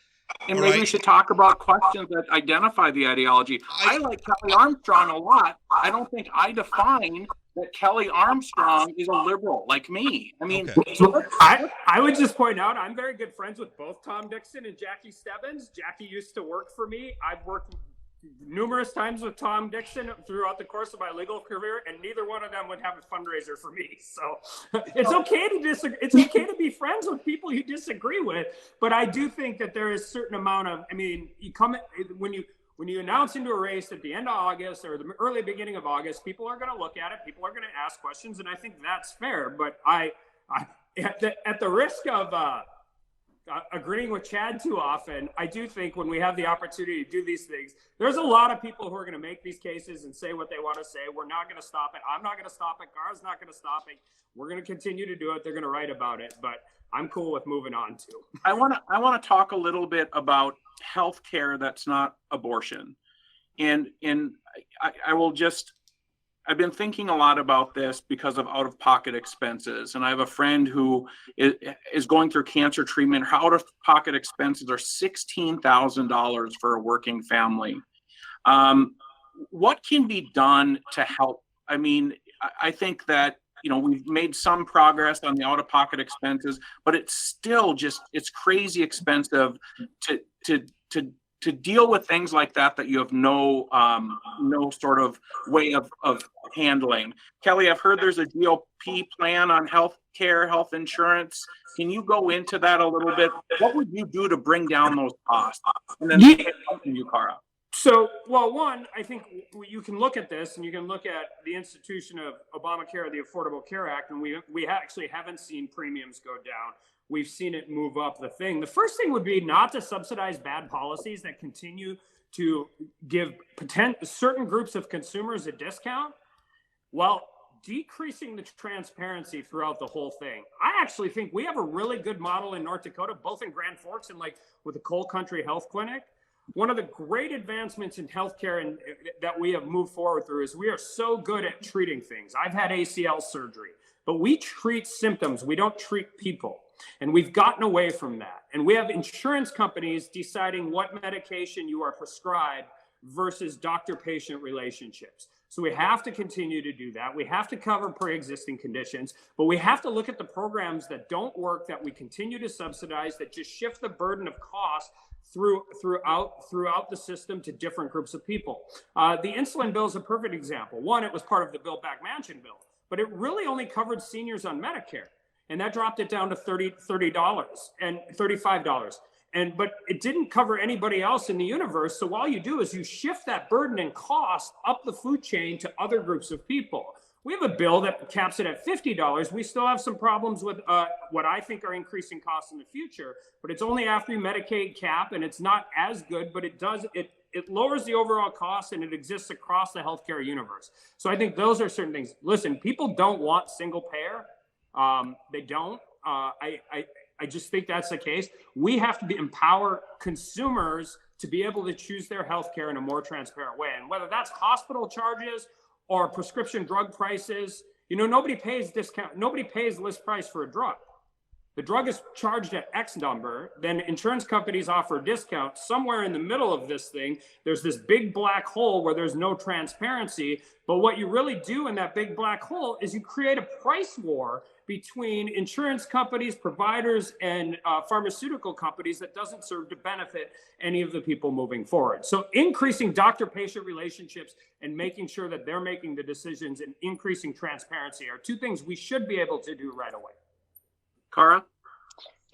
And maybe we should talk about questions that identify the ideology. I like Kelly Armstrong a lot. I don't think I define that Kelly Armstrong is a liberal like me. I mean, okay. I would just point out I'm very good friends with both Tom Dixon and Jackie Stebbins. Jackie used to work for me. I've worked numerous times with Tom Dixon throughout the course of my legal career, and neither one of them would have a fundraiser for me. So it's okay to disagree. It's okay to be friends with people you disagree with, but I do think that there is a certain amount of, I mean, when you announce into a race at the end of August or the early beginning of August, people are going to look at it. People are going to ask questions, and I think that's fair. But I at the risk of agreeing with Chad too often, I do think when we have the opportunity to do these things, there's a lot of people who are going to make these cases and say what they want to say. We're not going to stop it. I'm not going to stop it. Cara's not going to stop it. We're going to continue to do it. They're going to write about it, but I'm cool with moving on too. I want to talk a little bit about healthcare that's not abortion, and I will just. I've been thinking a lot about this because of out-of-pocket expenses. And I have a friend who is going through cancer treatment. Her out-of-pocket expenses are $16,000 for a working family. What can be done to help? I mean, I think that, you know, we've made some progress on the out-of-pocket expenses, but it's still just, it's crazy expensive to deal with things like that you have no sort of way of handling. Kelly, I've heard there's a GOP plan on health care, health insurance. Can you go into that a little bit? What would you do to bring down those costs? And then you, Cara. So, well, one, I think you can look at this and you can look at the institution of Obamacare, the Affordable Care Act, and we actually haven't seen premiums go down. We've seen it move up. The first thing would be not to subsidize bad policies that continue to give certain groups of consumers a discount while decreasing the transparency throughout the whole thing. I actually think we have a really good model in North Dakota, both in Grand Forks and like with the Coal Country Health Clinic. One of the great advancements in healthcare and that we have moved forward through is we are so good at treating things. I've had ACL surgery, but we treat symptoms. We don't treat people. And we've gotten away from that. And we have insurance companies deciding what medication you are prescribed versus doctor-patient relationships. So we have to continue to do that. We have to cover pre-existing conditions, but we have to look at the programs that don't work, that we continue to subsidize, that just shift the burden of cost throughout the system to different groups of people. The insulin bill is a perfect example. One, it was part of the Build Back Manchin bill, but it really only covered seniors on Medicare. And that dropped it down to $30 and $35. But it didn't cover anybody else in the universe. So all you do is you shift that burden and cost up the food chain to other groups of people. We have a bill that caps it at $50. We still have some problems with what I think are increasing costs in the future, but it's only after you Medicaid cap, and it's not as good, but it lowers the overall cost, and it exists across the healthcare universe. So I think those are certain things. Listen, people don't want single payer. They don't. I just think that's the case. We have to empower consumers to be able to choose their healthcare in a more transparent way. And whether that's hospital charges or prescription drug prices, nobody pays list price for a drug. The drug is charged at X number, then insurance companies offer discounts. Somewhere in the middle of this thing, there's this big black hole where there's no transparency. But what you really do in that big black hole is you create a price war between insurance companies, providers, and pharmaceutical companies that doesn't serve to benefit any of the people moving forward. So increasing doctor-patient relationships and making sure that they're making the decisions and increasing transparency are two things we should be able to do right away. Cara?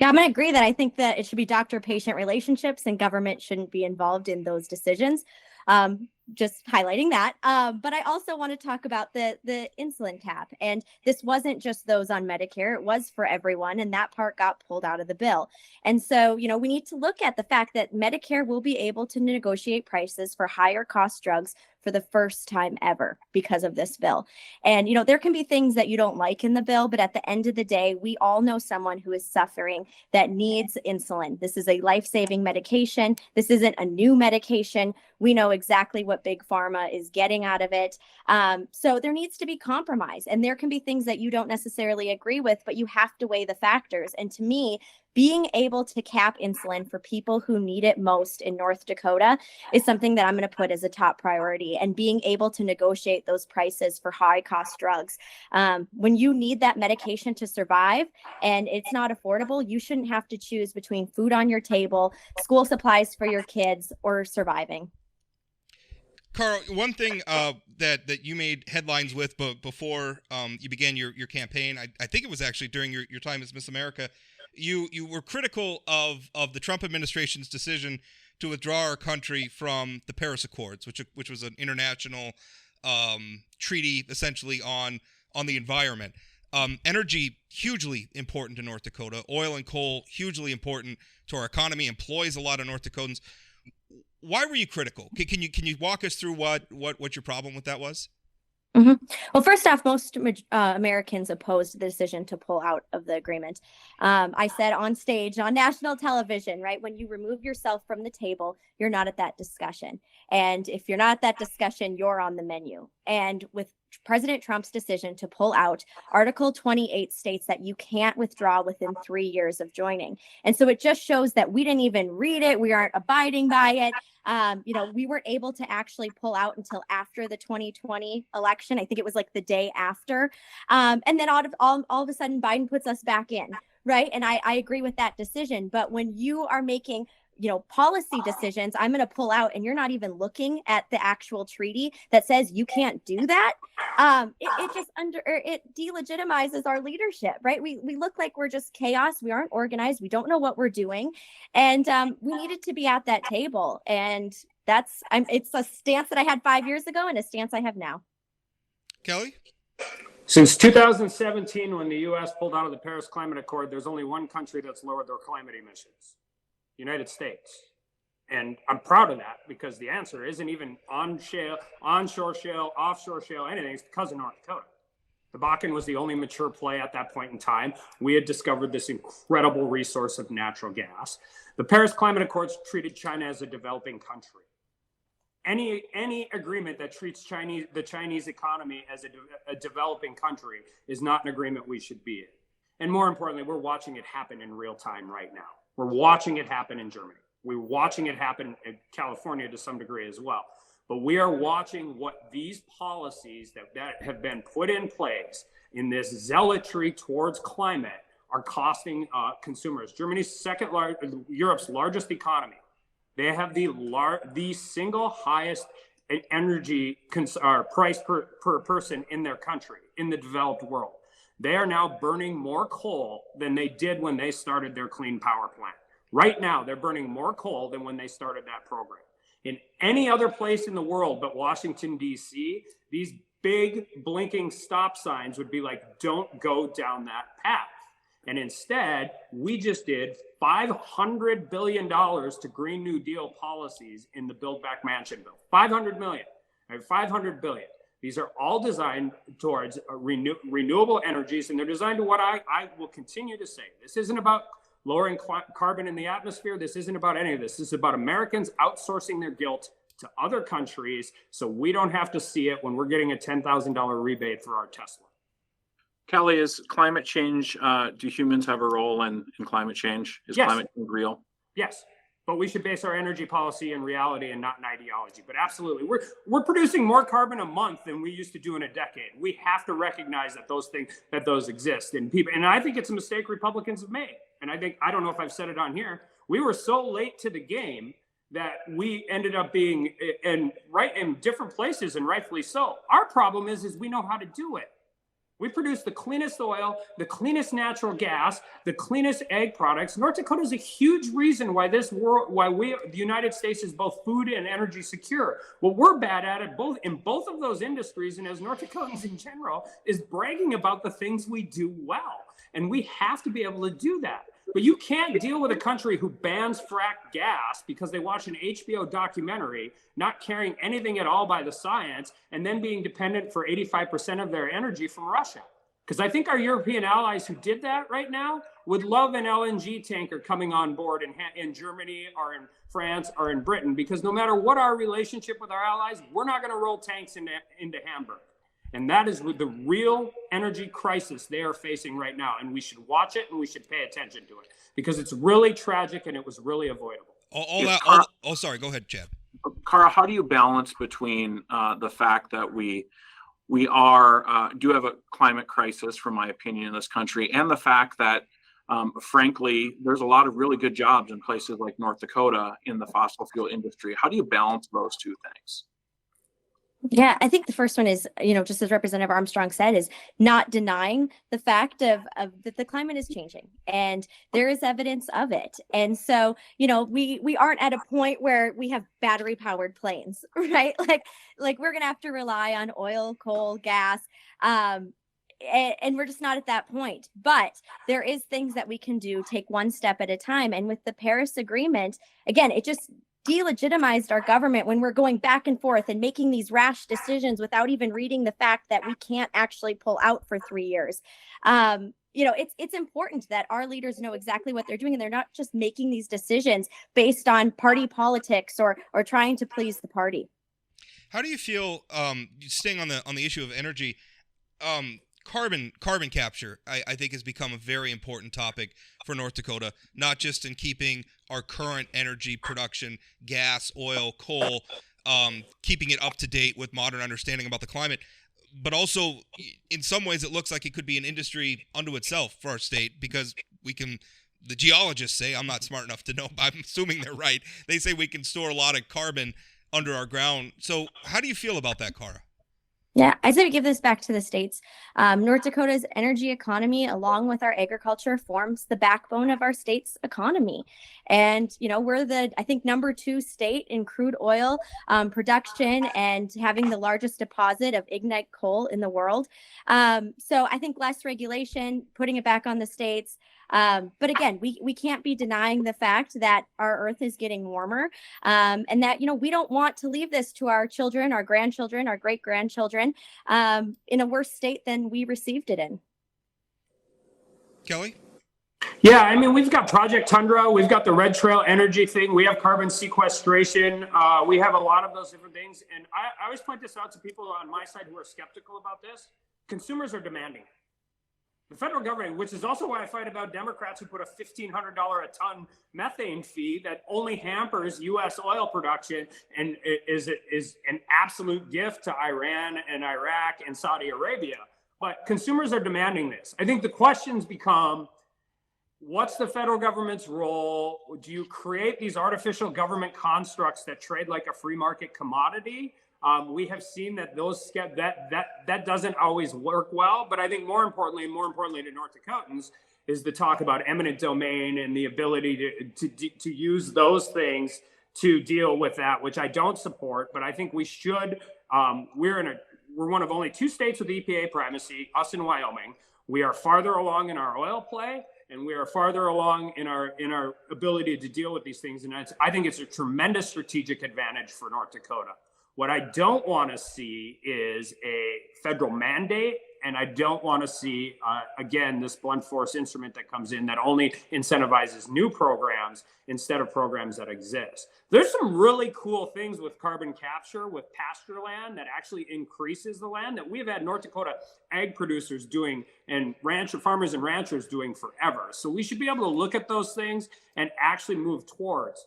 Yeah, I'm going to agree that I think that it should be doctor-patient relationships and government shouldn't be involved in those decisions. Just highlighting that. But I also want to talk about the insulin cap. And this wasn't just those on Medicare. It was for everyone. And that part got pulled out of the bill. And so, we need to look at the fact that Medicare will be able to negotiate prices for higher cost drugs for the first time ever because of this bill. And, there can be things that you don't like in the bill, but at the end of the day, we all know someone who is suffering that needs insulin. This is a life-saving medication. This isn't a new medication. We know exactly what Big Pharma is getting out of it. So there needs to be compromise. And there can be things that you don't necessarily agree with, but you have to weigh the factors. And to me, being able to cap insulin for people who need it most in North Dakota is something that I'm going to put as a top priority, and being able to negotiate those prices for high cost drugs. When you need that medication to survive and it's not affordable, you shouldn't have to choose between food on your table, school supplies for your kids, or surviving. Carl, one thing that you made headlines with before you began your campaign, I think it was actually during your time as Miss America, you were critical of the Trump administration's decision to withdraw our country from the Paris Accords, which was an international treaty essentially on the environment. Energy, hugely important to North Dakota. Oil and coal, hugely important to our economy, employs a lot of North Dakotans. Why were you critical? Can you walk us through what your problem with that was? Mm-hmm. Well, first off, most Americans opposed the decision to pull out of the agreement. I said on stage, on national television, right, when you remove yourself from the table, you're not at that discussion. And if you're not at that discussion, you're on the menu. And with President Trump's decision to pull out, Article 28 states that you can't withdraw within 3 years of joining. And so it just shows that we didn't even read it. We aren't abiding by it. We weren't able to actually pull out until after the 2020 election. I think it was like the day after. And then all of a sudden, Biden puts us back in, right? And I agree with that decision. But when you are making policy decisions, I'm going to pull out, and you're not even looking at the actual treaty that says you can't do that. It delegitimizes our leadership, right? We look like we're just chaos. We aren't organized. We don't know what we're doing. And we needed to be at that table. And it's a stance that I had 5 years ago and a stance I have now. Kelly? Since 2017, when the U.S. pulled out of the Paris Climate Accord, there's only one country that's lowered their climate emissions. United States. And I'm proud of that, because the answer isn't even onshore shale, offshore shale, anything. It's because of North Dakota. The Bakken was the only mature play at that point in time. We had discovered this incredible resource of natural gas. The Paris Climate Accords treated China as a developing country. Any agreement that treats the Chinese economy as a developing country is not an agreement we should be in. And more importantly, we're watching it happen in real time right now. We're watching it happen in Germany. We're watching it happen in California to some degree as well. But we are watching what these policies that have been put in place in this zealotry towards climate are costing consumers. Germany's Europe's largest economy. They have the single highest energy price per person in their country, in the developed world. They are now burning more coal than they did when they started their clean power plant. Right now, they're burning more coal than when they started that program. In any other place in the world but Washington, D.C., these big blinking stop signs would be like, don't go down that path. And instead, we just did $500 billion to Green New Deal policies in the Build Back Mansion bill. $500 million, $500 billion. These are all designed towards renewable energies, and they're designed to what I will continue to say. This isn't about lowering carbon in the atmosphere. This isn't about any of this. This is about Americans outsourcing their guilt to other countries so we don't have to see it when we're getting a $10,000 rebate for our Tesla. Kelly, is climate change, do humans have a role in climate change? Is Yes. climate change real? Yes, but we should base our energy policy in reality and not in ideology. But absolutely, we're producing more carbon a month than we used to do in a decade. We have to recognize that those exist, and I think it's a mistake Republicans have made. And I don't know if I've said it on here. We were so late to the game that we ended up being in different places, and rightfully so. Our problem is we know how to do it. We produce the cleanest oil, the cleanest natural gas, the cleanest egg products. North Dakota is a huge reason why the United States is both food and energy secure. What we're bad at in both of those industries, and as North Dakotans in general, is bragging about the things we do well. And we have to be able to do that. But you can't deal with a country who bans fracked gas because they watch an HBO documentary, not caring anything at all by the science, and then being dependent for 85% of their energy from Russia. Because I think our European allies who did that right now would love an LNG tanker coming on board in Germany or in France or in Britain, because no matter what our relationship with our allies, we're not going to roll tanks into Hamburg. And that is the real energy crisis they are facing right now. And we should watch it and we should pay attention to it because it's really tragic and it was really avoidable. Sorry, go ahead, Chad. Cara, how do you balance between the fact that we do have a climate crisis, from my opinion, in this country, and the fact that, frankly, there's a lot of really good jobs in places like North Dakota in the fossil fuel industry? How do you balance those two things? Yeah, I think the first one is, just as Representative Armstrong said, is not denying the fact of that the climate is changing and there is evidence of it. And so, we aren't at a point where we have battery powered planes, right? Like we're going to have to rely on oil, coal, gas. And we're just not at that point. But there is things that we can do, take one step at a time. And with the Paris Agreement, again, it just delegitimized our government when we're going back and forth and making these rash decisions without even reading the fact that we can't actually pull out for 3 years. It's important that our leaders know exactly what they're doing and they're not just making these decisions based on party politics or trying to please the party. How do you feel, staying on the issue of energy, carbon capture, I think, has become a very important topic for North Dakota, not just in keeping our current energy production, gas, oil, coal, keeping it up to date with modern understanding about the climate, but also in some ways it looks like it could be an industry unto itself for our state, because the geologists say, I'm not smart enough to know, but I'm assuming they're right. They say we can store a lot of carbon under our ground. So how do you feel about that, Cara? Yeah, I say we give this back to the states. North Dakota's energy economy, along with our agriculture, forms the backbone of our state's economy. And, we're I think, number 2 state in crude oil production and having the largest deposit of ignite coal in the world. So I think less regulation, putting it back on the states. But again, we can't be denying the fact that our earth is getting warmer, and that, we don't want to leave this to our children, our grandchildren, our great-grandchildren in a worse state than we received it in. Kelly? Yeah, I mean, we've got Project Tundra, we've got the Red Trail Energy thing, we have carbon sequestration, we have a lot of those different things. And I always point this out to people on my side who are skeptical about this. Consumers are demanding. The federal government, which is also why I fight about Democrats who put a $1,500 a ton methane fee that only hampers U.S. oil production and is an absolute gift to Iran and Iraq and Saudi Arabia. But consumers are demanding this. I think the questions become, what's the federal government's role? Do you create these artificial government constructs that trade like a free market commodity? We have seen that that doesn't always work well. But I think more importantly to North Dakotans is the talk about eminent domain and the ability to use those things to deal with that, which I don't support. But I think we should. We're one of only 2 states with EPA primacy, us and Wyoming. We are farther along in our oil play, and we are farther along in our ability to deal with these things. And I think it's a tremendous strategic advantage for North Dakota. What I don't want to see is a federal mandate And I don't want to see, again, this blunt force instrument that comes in that only incentivizes new programs instead of programs that exist. There's some really cool things with carbon capture, with pasture land that actually increases the land that we've had North Dakota ag producers doing and farmers and ranchers doing forever. So we should be able to look at those things and actually move towards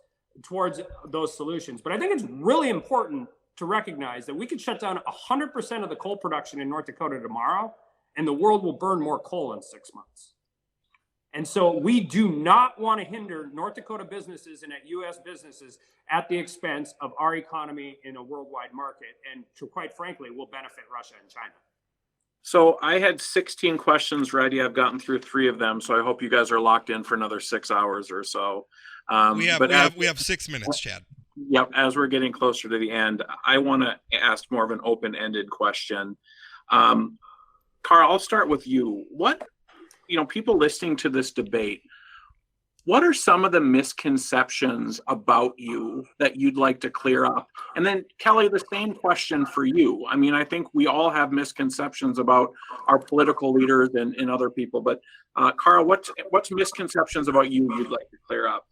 those solutions. But I think it's really important to recognize that we could shut down 100% of the coal production in North Dakota tomorrow, and the world will burn more coal in 6 months. And so we do not want to hinder North Dakota businesses and U.S. businesses at the expense of our economy in a worldwide market. And to, quite frankly, will benefit Russia and China. So I had 16 questions ready. I've gotten through 3 of them. So I hope you guys are locked in for another 6 hours or so. We have 6 minutes, Chad. Yep. As we're getting closer to the end, I want to ask more of an open-ended question. Cara, I'll start with you. People listening to this debate, what are some of the misconceptions about you that you'd like to clear up? And then Kelly, the same question for you. I mean, I think we all have misconceptions about our political leaders and other people, but Cara, what's misconceptions about you you'd like to clear up?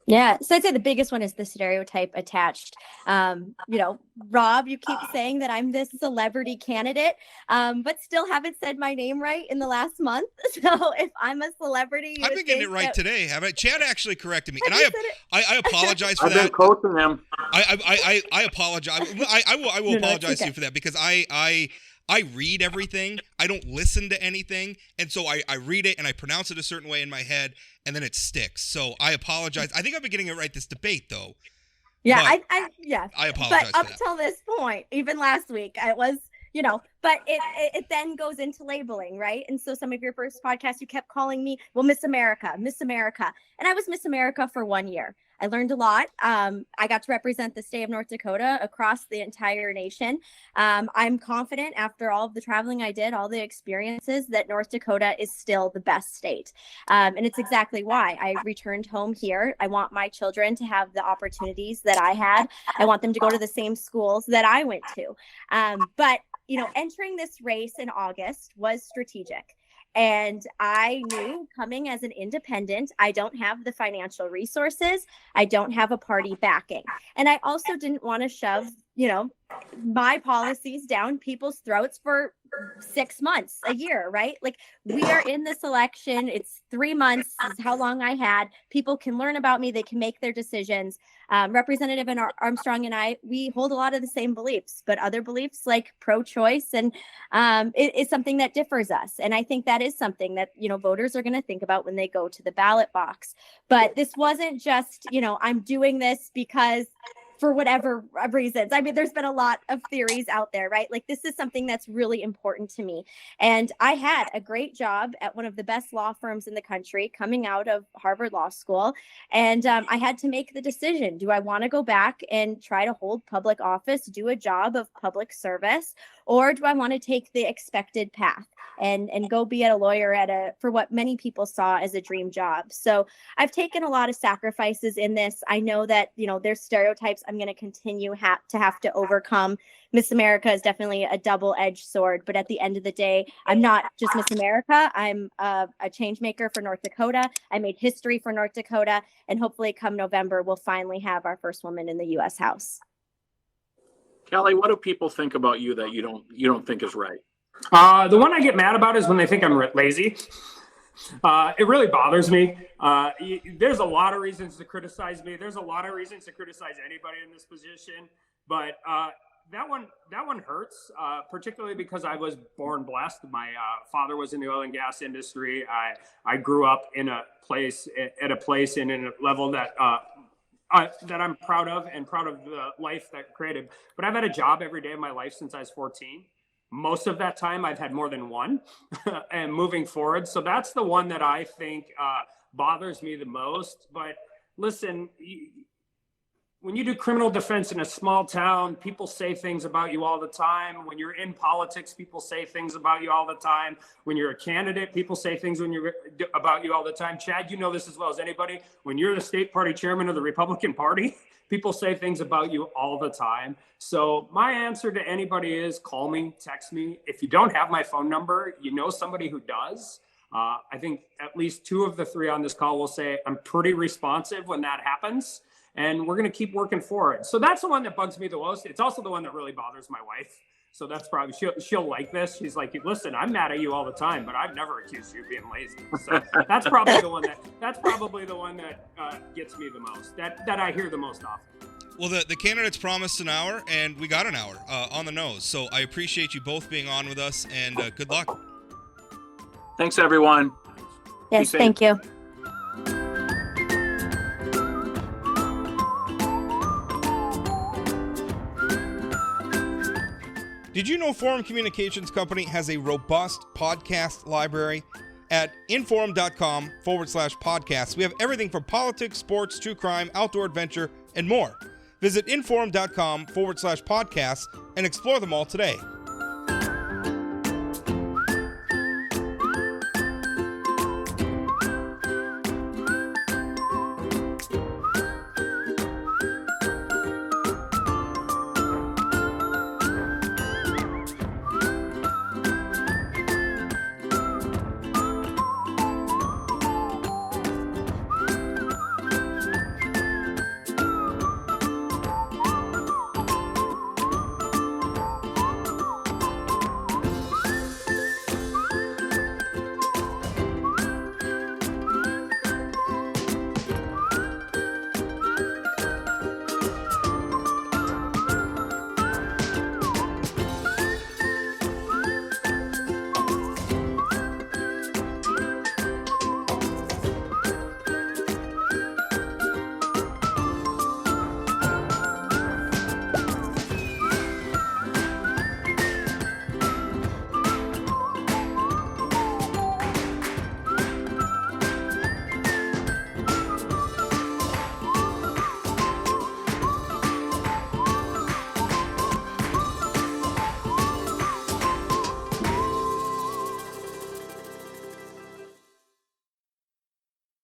Yeah, so I'd say the biggest one is the stereotype attached. Rob, you keep saying that I'm this celebrity candidate, but still haven't said my name right in the last month. So if I'm a celebrity, I've been getting it right today, haven't I? Chad actually corrected me, and I apologize for I've that. been coaching them. I apologize. I will apologize to you for that, because I read everything. I don't listen to anything. And so I read it and I pronounce it a certain way in my head, and then it sticks. So I apologize. I think I've been getting it right this debate, though. Yeah, I apologize. But up till this point, even last week, I was, but it then goes into labeling, right? And so some of your first podcasts, you kept calling me, well, Miss America. And I was Miss America for 1 year. I learned a lot. I got to represent the state of North Dakota across the entire nation. I'm confident after all of the traveling I did, all the experiences, that North Dakota is still the best state. And it's exactly why I returned home here. I want my children to have the opportunities that I had. I want them to go to the same schools that I went to. But entering this race in August was strategic. And I knew, coming as an independent, I don't have the financial resources. I don't have a party backing. And I also didn't want to shove, my policies down people's throats for 6 months, a year, right? Like, we are in this election. It's 3 months is how long I had. People can learn about me. They can make their decisions. Representative Armstrong and I, we hold a lot of the same beliefs, but other beliefs like pro-choice and it is something that differs us. And I think that is something that, voters are going to think about when they go to the ballot box. But this wasn't just, I'm doing this because for whatever reasons. I mean, there's been a lot of theories out there, right? Like, this is something that's really important to me. And I had a great job at one of the best law firms in the country coming out of Harvard Law School. And I had to make the decision. Do I want to go back and try to hold public office, do a job of public service, or do I want to take the expected path and go be a lawyer for what many people saw as a dream job? So I've taken a lot of sacrifices in this. I know that, there's stereotypes I'm going to continue to have to overcome. Miss America is definitely a double-edged sword, but at the end of the day, I'm not just Miss America. I'm a change maker for North Dakota. I made history for North Dakota, and hopefully come November, we'll finally have our first woman in the U.S. House. Kelly, what do people think about you that you don't think is right? The one I get mad about is when they think I'm lazy. It really bothers me. There's a lot of reasons to criticize me. There's a lot of reasons to criticize anybody in this position, but that one hurts, particularly because I was born blessed. My father was in the oil and gas industry. I grew up in a place and in a level that I'm proud of, and proud of the life that created. But I've had a job every day of my life since I was 14. Most of that time I've had more than one and moving forward. So that's the one that I think bothers me the most. But listen, when you do criminal defense in a small town, people say things about you all the time. When you're in politics, people say things about you all the time. When you're a candidate, people say things about you all the time. Chad, you know this as well as anybody. When you're the state party chairman of the Republican Party, People say things about you all the time. So my answer to anybody is call me, text me. If you don't have my phone number, you know somebody who does. I think at least 2 of the 3 on this call will say I'm pretty responsive when that happens, and we're going to keep working forward. So that's the one that bugs me the most. It's also the one that really bothers my wife. So that's probably, she'll like this. She's like, listen, I'm mad at you all the time, but I've never accused you of being lazy. So that's probably the one that gets me the most, that I hear the most often. Well, the candidates promised an hour, and we got an hour on the nose. So I appreciate you both being on with us, and good luck. Thanks, everyone. Yes, thank you. Did you know Forum Communications Company has a robust podcast library? At inforum.com/podcasts, we have everything from politics, sports, true crime, outdoor adventure, and more. Visit inforum.com/podcasts and explore them all today.